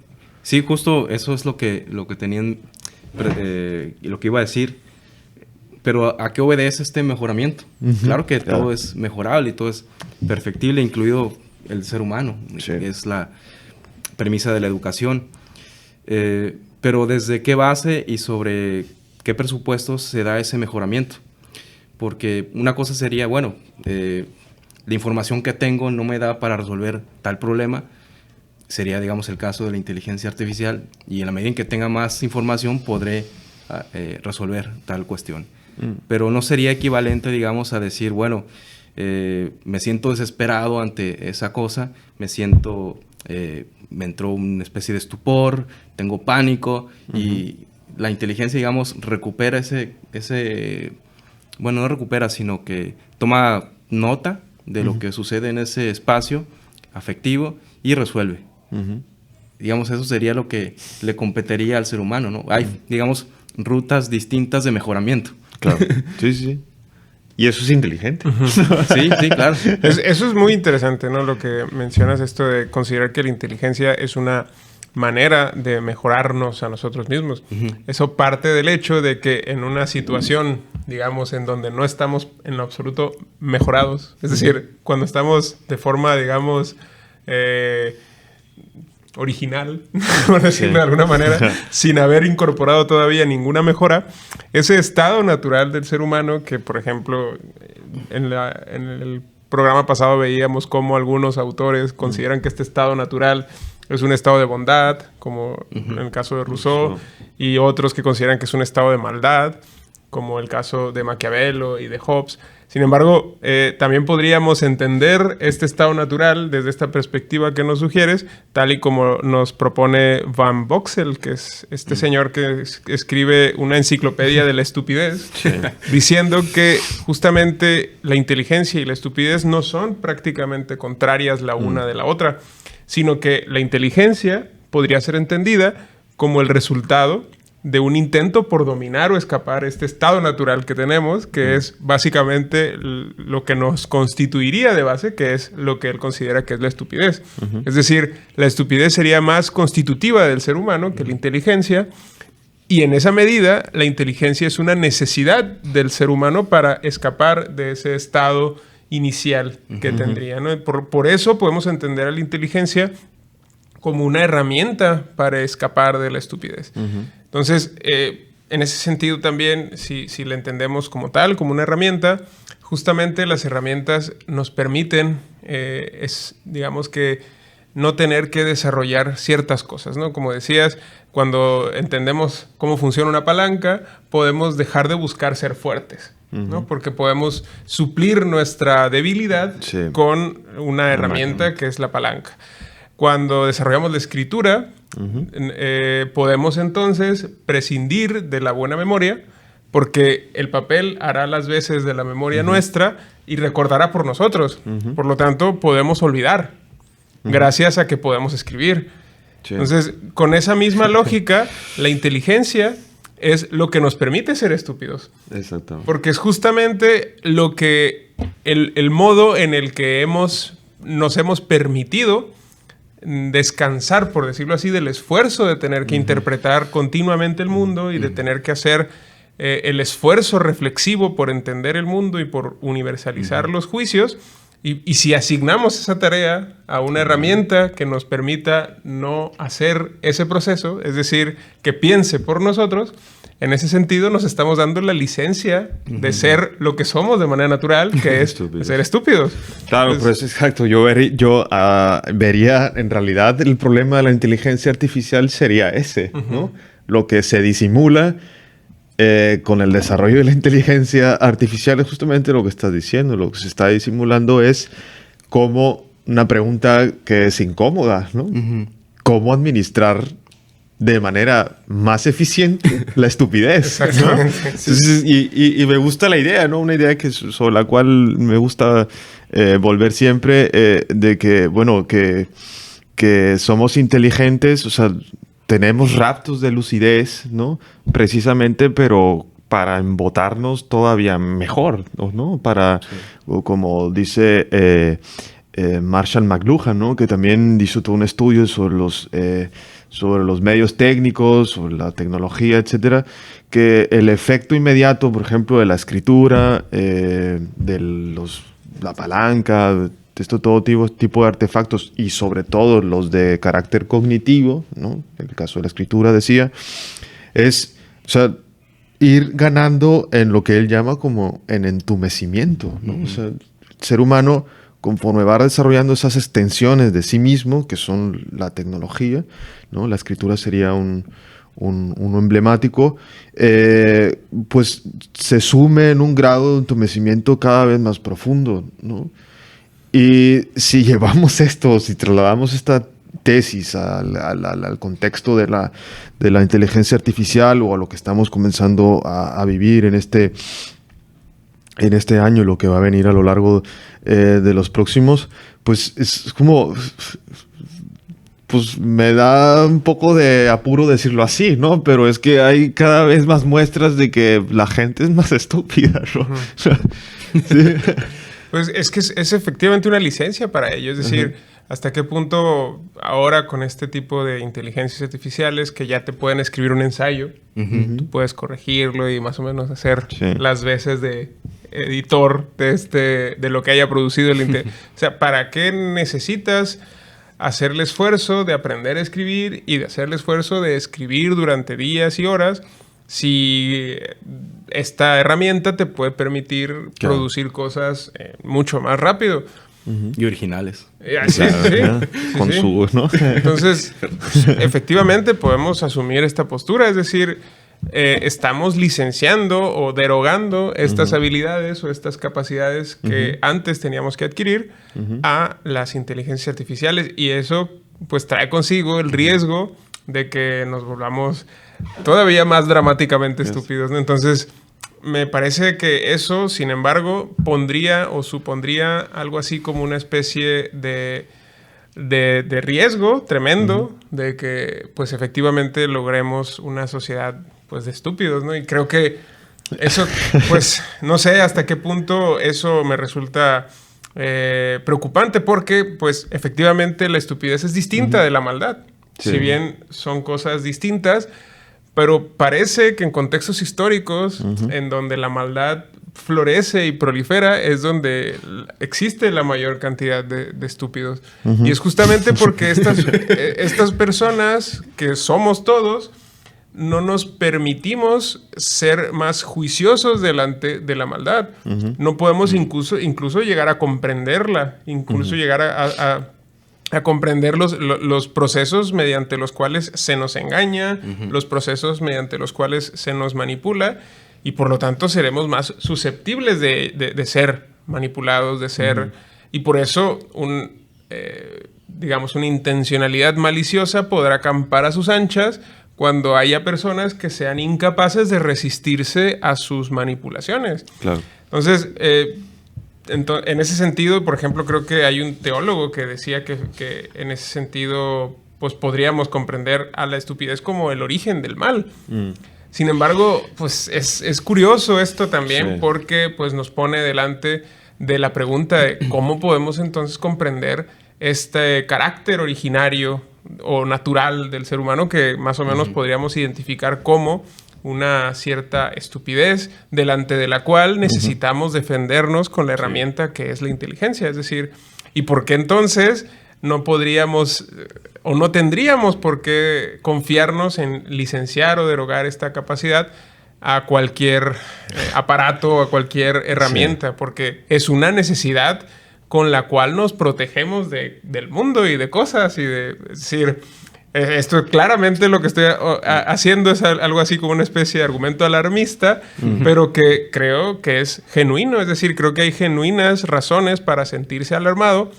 Sí, justo eso es lo que tenían y lo que iba a decir. Pero ¿a qué obedece este mejoramiento? Claro que todo es mejorable y todo es perfectible, incluido el ser humano. Sí. Es la premisa de la educación. Pero ¿desde qué base y sobre qué presupuestos se da ese mejoramiento? Porque una cosa sería, bueno, la información que tengo no me da para resolver tal problema. Sería, digamos, el caso de la inteligencia artificial. Y en la medida en que tenga más información, podré resolver tal cuestión. Pero no sería equivalente, digamos, a decir, bueno, me siento desesperado ante esa cosa, me entró una especie de estupor, tengo pánico, y la inteligencia, digamos, recupera bueno, no recupera, sino que toma nota de lo que sucede en ese espacio afectivo y resuelve. digamos, eso sería lo que le competiría al ser humano, ¿no? Hay, digamos, rutas distintas de mejoramiento. Claro. Sí, sí. Y eso es inteligente. Sí, sí, claro. Eso es muy interesante, ¿no? Lo que mencionas, esto de considerar que la inteligencia es una manera de mejorarnos a nosotros mismos. Eso parte del hecho de que en una situación, digamos, en donde no estamos en lo absoluto mejorados, es decir, cuando estamos de forma, digamos, original, por decirlo de alguna manera, sin haber incorporado todavía ninguna mejora, ese estado natural del ser humano que, por ejemplo, en el programa pasado veíamos cómo algunos autores consideran que este estado natural es un estado de bondad, como en el caso de Rousseau, y otros que consideran que es un estado de maldad, como el caso de Maquiavelo y de Hobbes. Sin embargo, también podríamos entender este estado natural desde esta perspectiva que nos sugieres, tal y como nos propone Van Boxel, que es este señor que escribe una enciclopedia de la estupidez, diciendo que justamente la inteligencia y la estupidez no son prácticamente contrarias la una de la otra, sino que la inteligencia podría ser entendida como el resultado de un intento por dominar o escapar este estado natural que tenemos, que es básicamente lo que nos constituiría de base, que es lo que él considera que es la estupidez. Es decir, la estupidez sería más constitutiva del ser humano que la inteligencia, y en esa medida la inteligencia es una necesidad del ser humano para escapar de ese estado inicial que tendría, ¿no? Por eso podemos entender a la inteligencia como una herramienta para escapar de la estupidez. Entonces, en ese sentido también, si la entendemos como tal, como una herramienta, justamente las herramientas nos permiten, digamos que, no tener que desarrollar ciertas cosas, ¿no? Como decías, cuando entendemos cómo funciona una palanca, podemos dejar de buscar ser fuertes, ¿no? Porque podemos suplir nuestra debilidad con una herramienta que es la palanca. Cuando desarrollamos la escritura, podemos entonces prescindir de la buena memoria, porque el papel hará las veces de la memoria nuestra y recordará por nosotros. Por lo tanto, podemos olvidar, gracias a que podemos escribir. Entonces, con esa misma lógica, la inteligencia es lo que nos permite ser estúpidos. Exacto. Porque es justamente lo que el modo en el que nos hemos permitido descansar, por decirlo así, del esfuerzo de tener que interpretar continuamente el mundo y de tener que hacer el esfuerzo reflexivo por entender el mundo y por universalizar los juicios. Y si asignamos esa tarea a una herramienta que nos permita no hacer ese proceso, es decir, que piense por nosotros, en ese sentido nos estamos dando la licencia de ser lo que somos de manera natural, que es ser estúpidos. Claro, Entonces, pues exacto. Yo vería en realidad el problema de la inteligencia artificial sería ese, ¿no? Lo que se disimula con el desarrollo de la inteligencia artificial es justamente lo que estás diciendo. Lo que se está disimulando es como una pregunta que es incómoda, ¿no? ¿Cómo administrar de manera más eficiente la estupidez? Exactamente. ¿No? Entonces, y me gusta la idea, ¿no? Una idea sobre la cual me gusta volver siempre, de que, bueno, que somos inteligentes, o sea, tenemos raptos de lucidez, ¿no? Precisamente, pero para embotarnos todavía mejor, ¿no? Para, como dice Marshall McLuhan, ¿no? Que también hizo todo un estudio sobre los medios técnicos, sobre la tecnología, etcétera, que el efecto inmediato, por ejemplo, de la escritura, la palanca, todo tipo de artefactos, y sobre todo los de carácter cognitivo, ¿no? En el caso de la escritura, decía, es, o sea, ir ganando en lo que él llama como en entumecimiento, ¿no? O sea, el ser humano, conforme va desarrollando esas extensiones de sí mismo, que son la tecnología, ¿no? La escritura sería uno emblemático, pues se sume en un grado de entumecimiento cada vez más profundo, ¿no? Y si llevamos esto, si trasladamos esta tesis al contexto de la inteligencia artificial, o a lo que estamos comenzando a vivir en este año y lo que va a venir a lo largo de los próximos, pues es como pues me da un poco de apuro decirlo así, ¿no? Pero es que hay cada vez más muestras de que la gente es más estúpida, ¿no? Sí. Pues es que es efectivamente una licencia para ello. Es decir, hasta qué punto ahora con este tipo de inteligencias artificiales que ya te pueden escribir un ensayo, tú puedes corregirlo y más o menos hacer las veces de editor de lo que haya producido el O sea, ¿para qué necesitas hacer el esfuerzo de aprender a escribir y de hacer el esfuerzo de escribir durante días y horas si esta herramienta te puede permitir producir cosas mucho más rápido? Y originales. Sí, Con su, ¿no? Entonces, efectivamente podemos asumir esta postura, es decir, estamos licenciando o derogando estas habilidades o estas capacidades que antes teníamos que adquirir a las inteligencias artificiales, y eso pues trae consigo el riesgo de que nos volvamos todavía más dramáticamente estúpidos, ¿no? Entonces, me parece que eso, sin embargo, pondría o supondría algo así como una especie de riesgo tremendo de que, pues, efectivamente logremos una sociedad, pues, de estúpidos, ¿no? Y creo que eso, pues, no sé hasta qué punto eso me resulta preocupante porque, pues, efectivamente la estupidez es distinta de la maldad. Sí. Si bien son cosas distintas, pero parece que en contextos históricos en donde la maldad florece y prolifera es donde existe la mayor cantidad de estúpidos. Y es justamente porque estas personas, que somos todos, no nos permitimos ser más juiciosos delante de la maldad. No podemos incluso llegar a comprenderla, incluso llegar a comprender los procesos mediante los cuales se nos engaña, los procesos mediante los cuales se nos manipula, y por lo tanto seremos más susceptibles de ser manipulados, de ser... Y por eso digamos, una intencionalidad maliciosa podrá acampar a sus anchas cuando haya personas que sean incapaces de resistirse a sus manipulaciones. Claro. Entonces... en ese sentido, por ejemplo, creo que hay un teólogo que decía que en ese sentido, pues podríamos comprender a la estupidez como el origen del mal. Sin embargo, pues es curioso esto también porque pues nos pone delante de la pregunta de cómo podemos entonces comprender este carácter originario o natural del ser humano que más o menos podríamos identificar como una cierta estupidez delante de la cual necesitamos defendernos con la herramienta que es la inteligencia. Es decir, ¿y por qué entonces no podríamos o no tendríamos por qué confiarnos en licenciar o derogar esta capacidad a cualquier aparato o a cualquier herramienta? Porque es una necesidad con la cual nos protegemos del mundo y de cosas. Es decir... Esto claramente lo que estoy haciendo es algo así como una especie de argumento alarmista, pero que creo que es genuino. Es decir, creo que hay genuinas razones para sentirse alarmado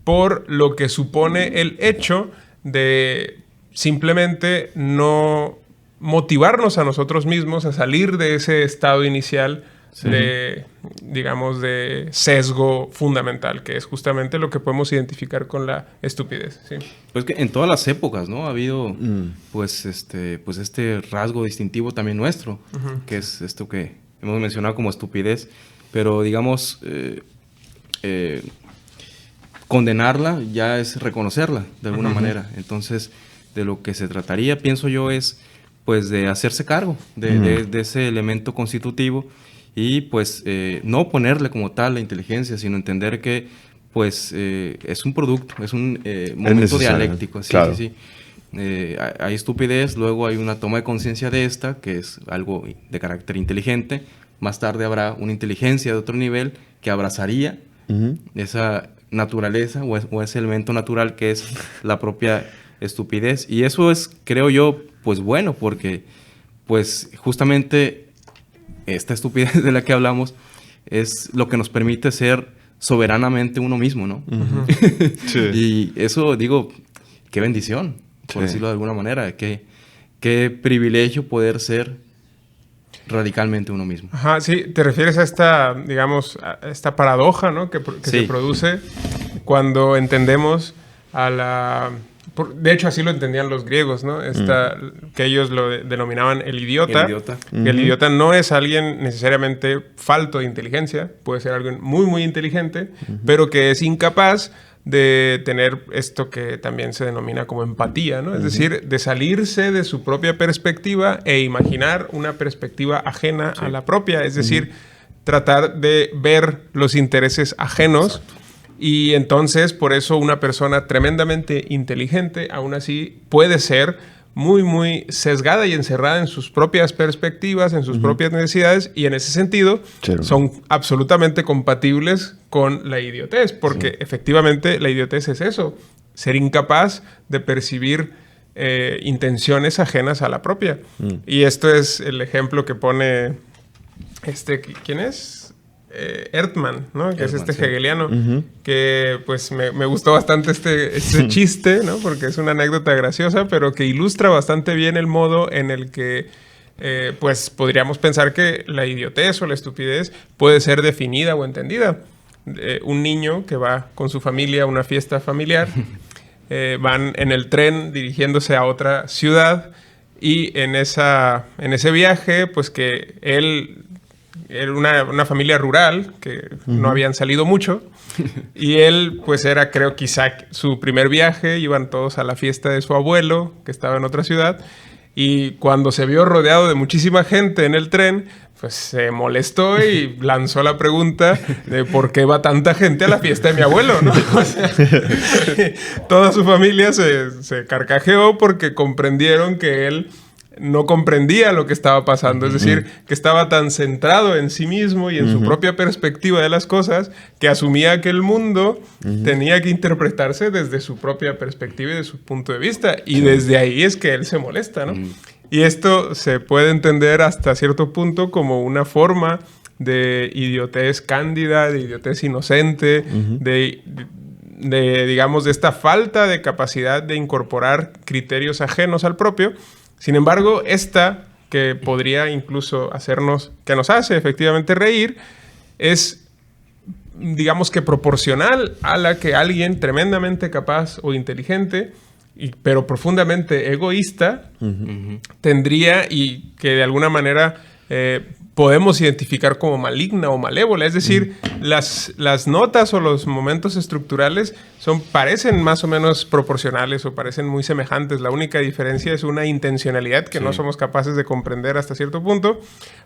por lo que supone el hecho de simplemente no motivarnos a nosotros mismos a salir de ese estado inicial de, digamos, de sesgo fundamental, que es justamente lo que podemos identificar con la estupidez. ¿Sí? Pues que en todas las épocas, ¿no? Ha habido pues este rasgo distintivo también nuestro, que es esto que hemos mencionado como estupidez, pero digamos condenarla ya es reconocerla de alguna manera. Entonces, de lo que se trataría, pienso yo, es pues de hacerse cargo de ese elemento constitutivo y pues no ponerle como tal la inteligencia, sino entender que pues es un producto, es un momento dialéctico. Sí, claro. Sí. Hay estupidez, luego hay una toma de conciencia de esta, que es algo de carácter inteligente. Más tarde habrá una inteligencia de otro nivel que abrazaría esa naturaleza o ese elemento natural que es la propia estupidez. Y eso es, creo yo, pues bueno, porque pues justamente esta estupidez de la que hablamos es lo que nos permite ser soberanamente uno mismo, ¿no? Sí. Y eso, digo, qué bendición, por decirlo de alguna manera. Qué privilegio poder ser radicalmente uno mismo. Ajá, sí. Te refieres a esta, digamos, a esta paradoja, ¿no? Que se produce cuando entendemos a la de hecho, así lo entendían los griegos, ¿no? Que ellos lo denominaban el idiota. El idiota. El idiota no es alguien necesariamente falto de inteligencia, puede ser alguien muy, muy inteligente, pero que es incapaz de tener esto que también se denomina como empatía, ¿no? Es decir, de salirse de su propia perspectiva e imaginar una perspectiva ajena a la propia. Es decir, tratar de ver los intereses ajenos. Exacto. Y entonces, por eso una persona tremendamente inteligente, aún así, puede ser muy, muy sesgada y encerrada en sus propias perspectivas, en sus propias necesidades, y en ese sentido son absolutamente compatibles con la idiotez, porque efectivamente la idiotez es eso, ser incapaz de percibir intenciones ajenas a la propia. Y esto es el ejemplo que pone ¿quién es? Erdmann, ¿no? Que Erdmann, es hegeliano, que pues me gustó bastante este chiste, ¿no? Porque es una anécdota graciosa, pero que ilustra bastante bien el modo en el que pues podríamos pensar que la idiotez o la estupidez puede ser definida o entendida. Un niño que va con su familia a una fiesta familiar, van en el tren dirigiéndose a otra ciudad y en ese viaje, pues que era una familia rural que no habían salido mucho y él pues era, creo, quizá su primer viaje. Iban todos a la fiesta de su abuelo que estaba en otra ciudad y cuando se vio rodeado de muchísima gente en el tren, pues se molestó y lanzó la pregunta de por qué va tanta gente a la fiesta de mi abuelo, ¿no? O sea, toda su familia se carcajeó porque comprendieron que él no comprendía lo que estaba pasando. Es decir, que estaba tan centrado en sí mismo y en su propia perspectiva de las cosas que asumía que el mundo tenía que interpretarse desde su propia perspectiva y de su punto de vista. Y desde ahí es que él se molesta, ¿no? Y esto se puede entender hasta cierto punto como una forma de idiotez cándida, de idiotez inocente, digamos, de esta falta de capacidad de incorporar criterios ajenos al propio. Sin embargo, esta que podría incluso que nos hace efectivamente reír, es, digamos que proporcional a la que alguien tremendamente capaz o inteligente, pero profundamente egoísta, tendría, y que de alguna manera podemos identificar como maligna o malévola. Es decir, las notas o los momentos estructurales parecen más o menos proporcionales o parecen muy semejantes. La única diferencia es una intencionalidad que no somos capaces de comprender hasta cierto punto,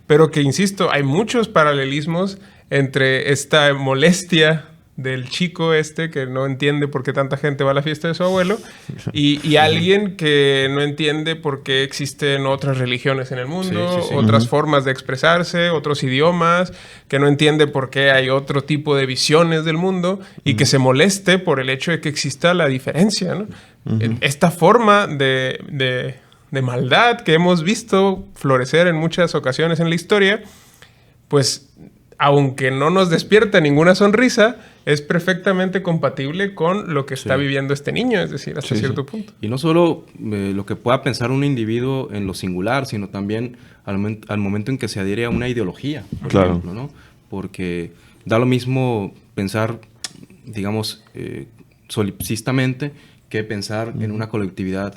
pero que, insisto, hay muchos paralelismos entre esta molestia del chico que no entiende por qué tanta gente va a la fiesta de su abuelo y alguien que no entiende por qué existen otras religiones en el mundo, otras formas de expresarse, otros idiomas, que no entiende por qué hay otro tipo de visiones del mundo y que se moleste por el hecho de que exista la diferencia, ¿no? Esta forma de maldad que hemos visto florecer en muchas ocasiones en la historia, pues aunque no nos despierta ninguna sonrisa, es perfectamente compatible con lo que está viviendo este niño, es decir, hasta cierto punto. Y no solo lo que pueda pensar un individuo en lo singular, sino también al momento en que se adhiere a una ideología, por ejemplo, ¿no? Porque da lo mismo pensar, digamos, solipsistamente que pensar en una colectividad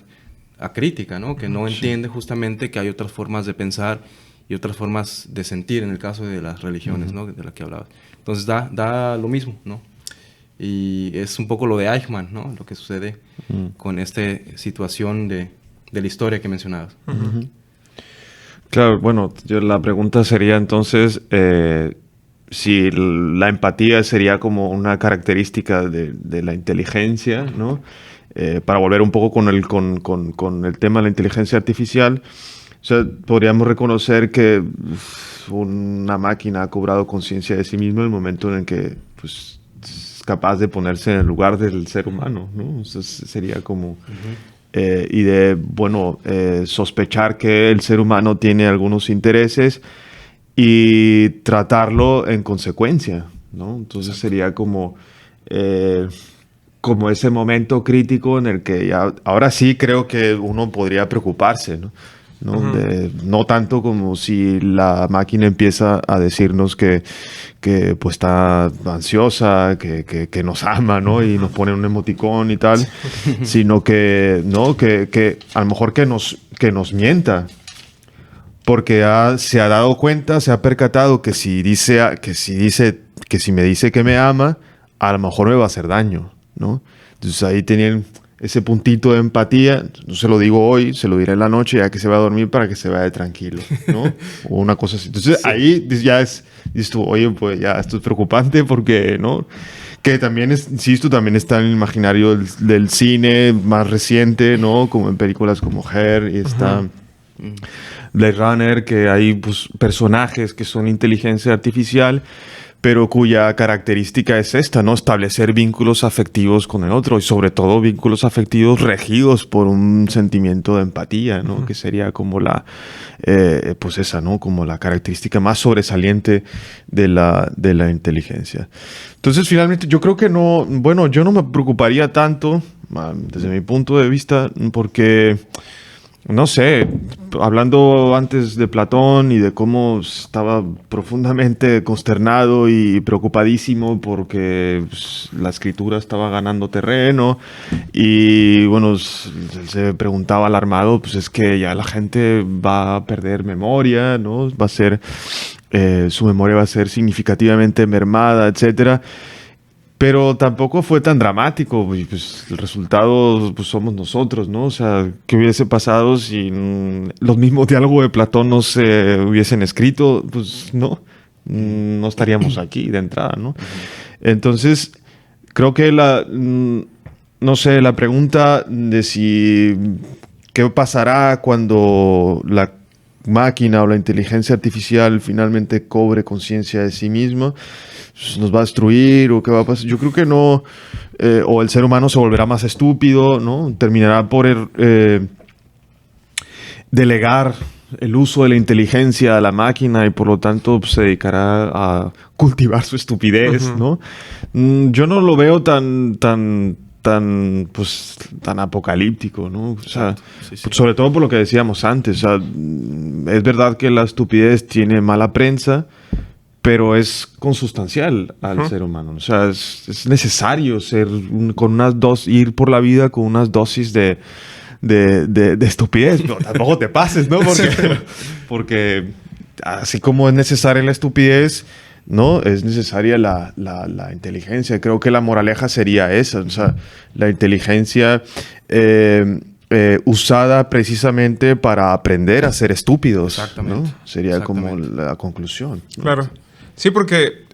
acrítica, ¿no? Que no entiende justamente que hay otras formas de pensar y otras formas de sentir, en el caso de las religiones, ¿no? De las que hablabas. Entonces da lo mismo, ¿no? Y es un poco lo de Eichmann, ¿no? Lo que sucede con esta situación de la historia que mencionabas. Claro, bueno, la pregunta sería entonces si la empatía sería como una característica de la inteligencia, ¿no? Para volver un poco con el tema de la inteligencia artificial. O sea, podríamos reconocer que una máquina ha cobrado conciencia de sí misma en el momento en el que pues, es capaz de ponerse en el lugar del ser humano, ¿no? O sea, sería como... y de, bueno, sospechar que el ser humano tiene algunos intereses y tratarlo en consecuencia, ¿no? Entonces sería como ese momento crítico en el que ya, ahora sí creo que uno podría preocuparse, ¿no? ¿no? No tanto como si la máquina empieza a decirnos que pues está ansiosa, que nos ama, ¿no? Y nos pone un emoticón y tal, sino que, ¿no? Que a lo mejor que nos mienta, porque se ha dado cuenta, se ha percatado que si me dice que me ama, a lo mejor me va a hacer daño, ¿no? Entonces ahí tenían ese puntito de empatía. No se lo digo hoy, se lo diré en la noche ya que se va a dormir para que se vaya tranquilo, ¿no? O una cosa así. Entonces ahí ya dices tú, oye, pues ya esto es preocupante porque, ¿no? Que también, insisto, también está en el imaginario del cine más reciente, ¿no? Como en películas como Her, y está Blade Runner, que hay pues, personajes que son inteligencia artificial, pero cuya característica es esta, ¿no? Establecer vínculos afectivos con el otro, y sobre todo vínculos afectivos regidos por un sentimiento de empatía, ¿no? Que sería como pues esa, ¿no? Como la característica más sobresaliente de la inteligencia. Entonces, finalmente, yo creo que yo no me preocuparía tanto, desde mi punto de vista, porque... No sé, hablando antes de Platón y de cómo estaba profundamente consternado y preocupadísimo porque pues, la escritura estaba ganando terreno y bueno, se preguntaba alarmado, pues es que ya la gente va a perder memoria, ¿no? Va a ser, su memoria va a ser significativamente mermada, etcétera. Pero tampoco fue tan dramático, y pues el resultado pues somos nosotros, ¿no? O sea, ¿qué hubiese pasado si los mismos diálogos de Platón no se hubiesen escrito? Pues no estaríamos aquí de entrada, ¿no? Entonces, creo que la pregunta de qué pasará cuando la máquina o la inteligencia artificial finalmente cobre conciencia de sí misma, nos va a destruir o qué va a pasar. Yo creo que no, o el ser humano se volverá más estúpido, ¿no? Terminará por delegar el uso de la inteligencia a la máquina y por lo tanto pues, se dedicará a cultivar su estupidez, ¿no? Yo no lo veo tan apocalíptico, ¿no? O sea, sí. Sobre todo por lo que decíamos antes. O sea, es verdad que la estupidez tiene mala prensa, pero es consustancial al ser humano. O sea, es necesario ir por la vida con unas dosis de estupidez. Pero tampoco te pases, ¿no? Porque así como es necesaria la estupidez, ¿no? Es necesaria la inteligencia. Creo que la moraleja sería esa. O sea, la inteligencia usada precisamente para aprender a ser estúpidos. Exactamente. ¿No? Sería como la conclusión, ¿no? Claro. Sí, porque,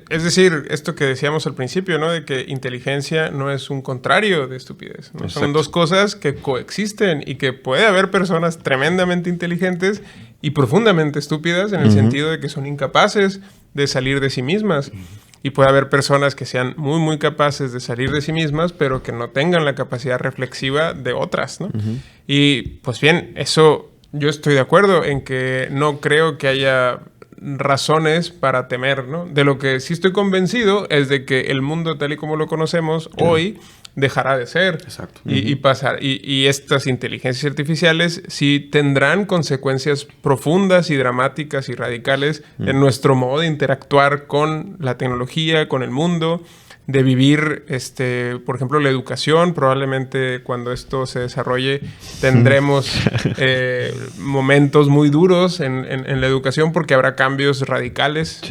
es decir, esto que decíamos al principio, ¿no? De que inteligencia no es un contrario de estupidez, ¿no? Son dos cosas que coexisten y que puede haber personas tremendamente inteligentes y profundamente estúpidas en el sentido de que son incapaces de salir de sí mismas. Y puede haber personas que sean muy, muy capaces de salir de sí mismas, pero que no tengan la capacidad reflexiva de otras, ¿no? Y, pues bien, eso yo estoy de acuerdo en que no creo que haya razones para temer, ¿no? De lo que sí estoy convencido es de que el mundo tal y como lo conocemos hoy dejará de ser. Exacto. Y estas inteligencias artificiales sí tendrán consecuencias profundas y dramáticas y radicales en nuestro modo de interactuar con la tecnología, con el mundo, de vivir, por ejemplo, la educación. Probablemente cuando esto se desarrolle tendremos momentos muy duros en la educación porque habrá cambios radicales,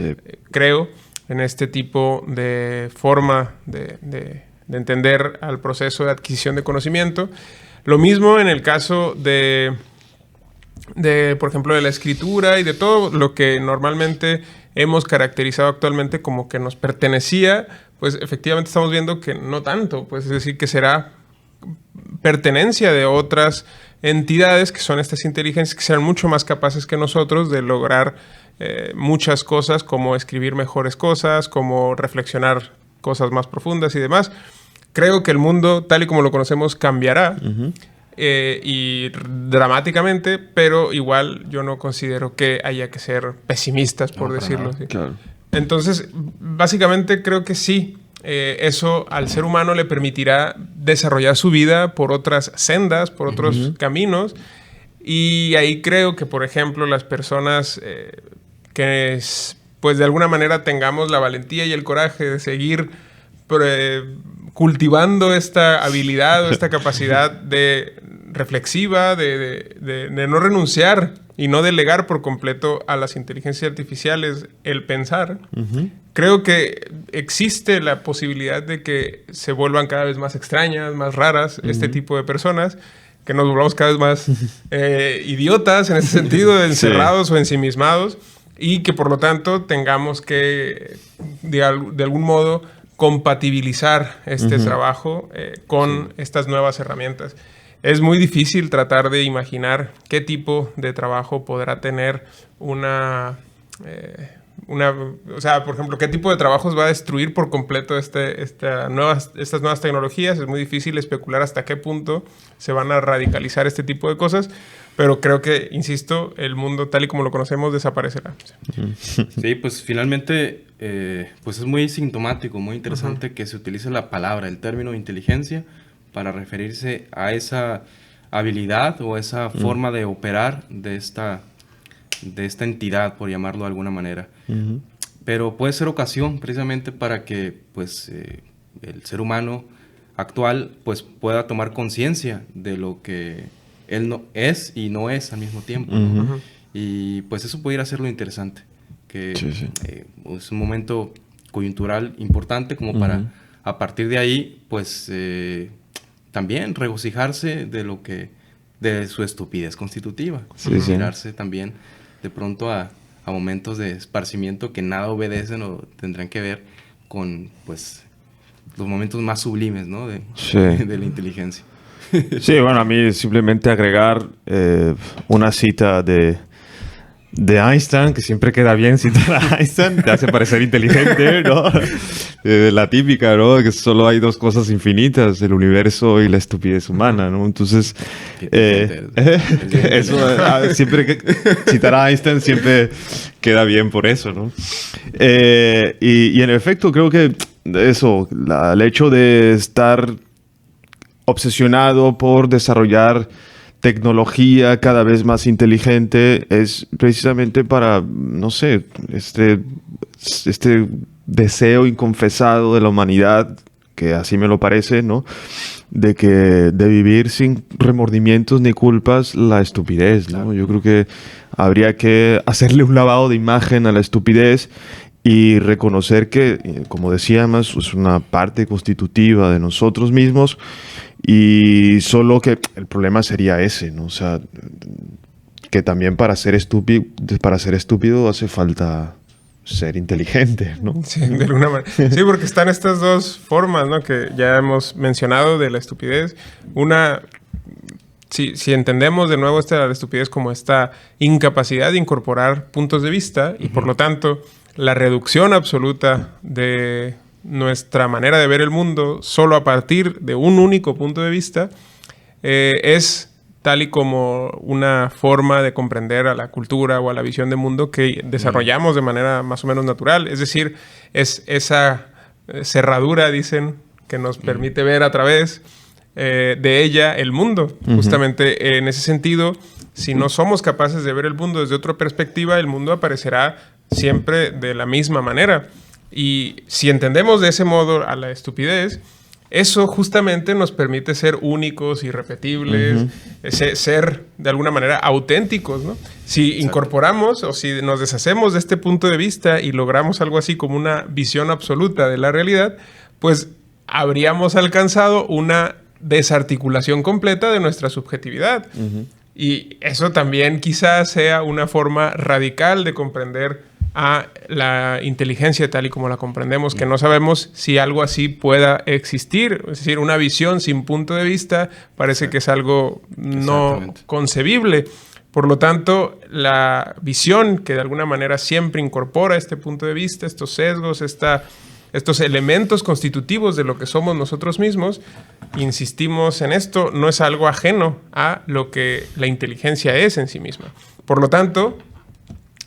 creo, en este tipo de forma de entender al proceso de adquisición de conocimiento. Lo mismo en el caso de, por ejemplo, de la escritura y de todo lo que normalmente hemos caracterizado actualmente como que nos pertenecía, pues efectivamente estamos viendo que no tanto, pues es decir, que será pertenencia de otras entidades que son estas inteligencias que serán mucho más capaces que nosotros de lograr muchas cosas, como escribir mejores cosas, como reflexionar cosas más profundas y demás. Creo que el mundo, tal y como lo conocemos, cambiará y dramáticamente, pero igual yo no considero que haya que ser pesimistas, por decirlo así. Claro. Entonces, básicamente creo que sí, eso al ser humano le permitirá desarrollar su vida por otras sendas, por otros caminos, Y ahí creo que, por ejemplo, las personas que pues de alguna manera tengamos la valentía y el coraje de seguir cultivando esta habilidad o esta capacidad de reflexiva, de no renunciar y no delegar por completo a las inteligencias artificiales el pensar, creo que existe la posibilidad de que se vuelvan cada vez más extrañas, más raras, este tipo de personas, que nos volvamos cada vez más idiotas en ese sentido, encerrados o ensimismados, y que por lo tanto tengamos que, de algún modo, compatibilizar este trabajo con estas nuevas herramientas. Es muy difícil tratar de imaginar qué tipo de trabajo podrá tener o sea, por ejemplo, qué tipo de trabajos va a destruir por completo estas nuevas tecnologías. Es muy difícil especular hasta qué punto se van a radicalizar este tipo de cosas, pero creo que, insisto, el mundo tal y como lo conocemos desaparecerá. Sí, pues finalmente pues es muy sintomático, muy interesante que se utilice la palabra, el término inteligencia, para referirse a esa habilidad o esa forma de operar de esta entidad, por llamarlo de alguna manera. Pero puede ser ocasión precisamente para que pues, el ser humano actual pues, pueda tomar conciencia de lo que él no es y no es al mismo tiempo, ¿no? Y pues eso pudiera ser lo interesante, que es un momento coyuntural importante como para a partir de ahí pues también regocijarse de su estupidez constitutiva, mirarse también de pronto a momentos de esparcimiento que nada obedecen o tendrán que ver con pues los momentos más sublimes, ¿no? de la inteligencia. Sí, bueno, a mí simplemente agregar una cita de Einstein, que siempre queda bien citar a Einstein, te hace parecer inteligente, ¿no? La típica, ¿no? Que solo hay dos cosas infinitas, el universo y la estupidez humana, ¿no? Entonces, eso, siempre que citar a Einstein siempre queda bien por eso, ¿no? Y en efecto, creo que eso, el hecho de estar obsesionado por desarrollar tecnología cada vez más inteligente es precisamente para, no sé, este deseo inconfesado de la humanidad, que así me lo parece, ¿no? De vivir sin remordimientos ni culpas la estupidez, ¿no? Yo creo que habría que hacerle un lavado de imagen a la estupidez y reconocer que, como decíamos, es una parte constitutiva de nosotros mismos. Y solo que el problema sería ese, ¿no? O sea, que también para ser estúpido hace falta ser inteligente, ¿no? Sí, de alguna manera. Sí, porque están estas dos formas, ¿no? Que ya hemos mencionado de la estupidez. Una, si entendemos de nuevo la estupidez como esta incapacidad de incorporar puntos de vista y por lo tanto la reducción absoluta de nuestra manera de ver el mundo solo a partir de un único punto de vista, es tal y como una forma de comprender a la cultura o a la visión de mundo que desarrollamos de manera más o menos natural. Es decir, es esa cerradura, dicen, que nos permite ver a través de ella el mundo. Justamente en ese sentido, si no somos capaces de ver el mundo desde otra perspectiva, el mundo aparecerá siempre de la misma manera. Y si entendemos de ese modo a la estupidez, eso justamente nos permite ser únicos, irrepetibles, ser de alguna manera auténticos, ¿no? Si incorporamos o si nos deshacemos de este punto de vista y logramos algo así como una visión absoluta de la realidad, pues habríamos alcanzado una desarticulación completa de nuestra subjetividad. Y eso también quizás sea una forma radical de comprender a la inteligencia tal y como la comprendemos, que no sabemos si algo así pueda existir. Es decir, una visión sin punto de vista parece que es algo no concebible. Por lo tanto, la visión que de alguna manera siempre incorpora este punto de vista, estos sesgos, estos elementos constitutivos de lo que somos nosotros mismos, insistimos en esto, no es algo ajeno a lo que la inteligencia es en sí misma. Por lo tanto,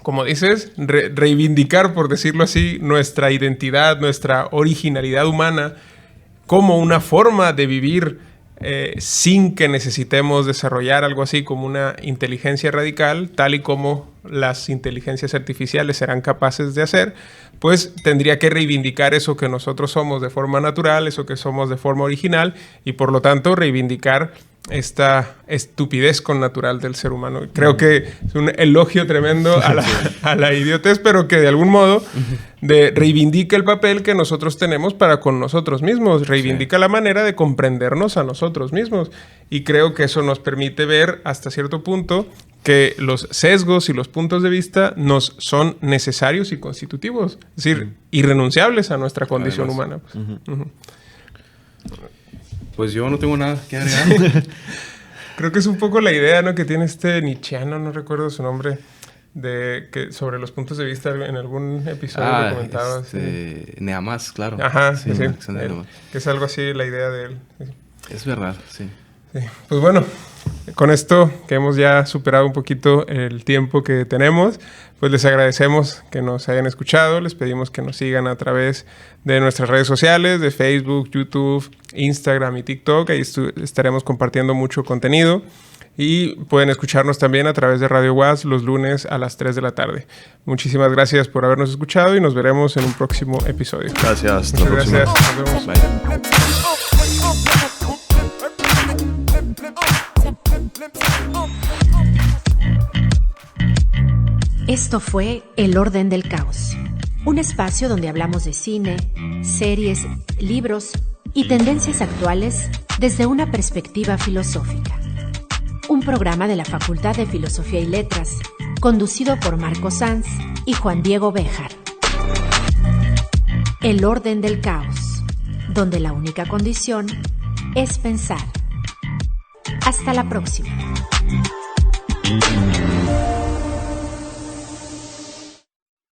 como dices, reivindicar, por decirlo así, nuestra identidad, nuestra originalidad humana como una forma de vivir sin que necesitemos desarrollar algo así como una inteligencia radical, tal y como las inteligencias artificiales serán capaces de hacer, pues tendría que reivindicar eso que nosotros somos de forma natural, eso que somos de forma original, y por lo tanto reivindicar esta estupidez connatural del ser humano. Creo que es un elogio tremendo a la idiotez, pero que de algún modo reivindica el papel que nosotros tenemos para con nosotros mismos, reivindica la manera de comprendernos a nosotros mismos. Y creo que eso nos permite ver hasta cierto punto que los sesgos y los puntos de vista nos son necesarios y constitutivos, es decir, irrenunciables a nuestra condición humana. Pues yo no tengo nada que agregar. Creo que es un poco la idea, ¿no?, que tiene este nietzscheano, no recuerdo su nombre, sobre los puntos de vista en algún episodio lo comentaba. Nehamas, claro. Ajá, sí. Que es algo así la idea de él. Sí. Es verdad, sí. Pues bueno, con esto que hemos ya superado un poquito el tiempo que tenemos, pues les agradecemos que nos hayan escuchado, les pedimos que nos sigan a través de nuestras redes sociales, de Facebook, YouTube, Instagram y TikTok. Ahí estaremos compartiendo mucho contenido. Y pueden escucharnos también a través de Radio UAS los lunes a las 3 de la tarde. Muchísimas gracias por habernos escuchado y nos veremos en un próximo episodio. Gracias. Muchas gracias. Nos vemos. Bye. Esto fue El Orden del Caos, un espacio donde hablamos de cine, series, libros y tendencias actuales desde una perspectiva filosófica. Un programa de la Facultad de Filosofía y Letras, conducido por Marco Sanz y Juan Diego Béjar. El Orden del Caos, donde la única condición es pensar. Hasta la próxima.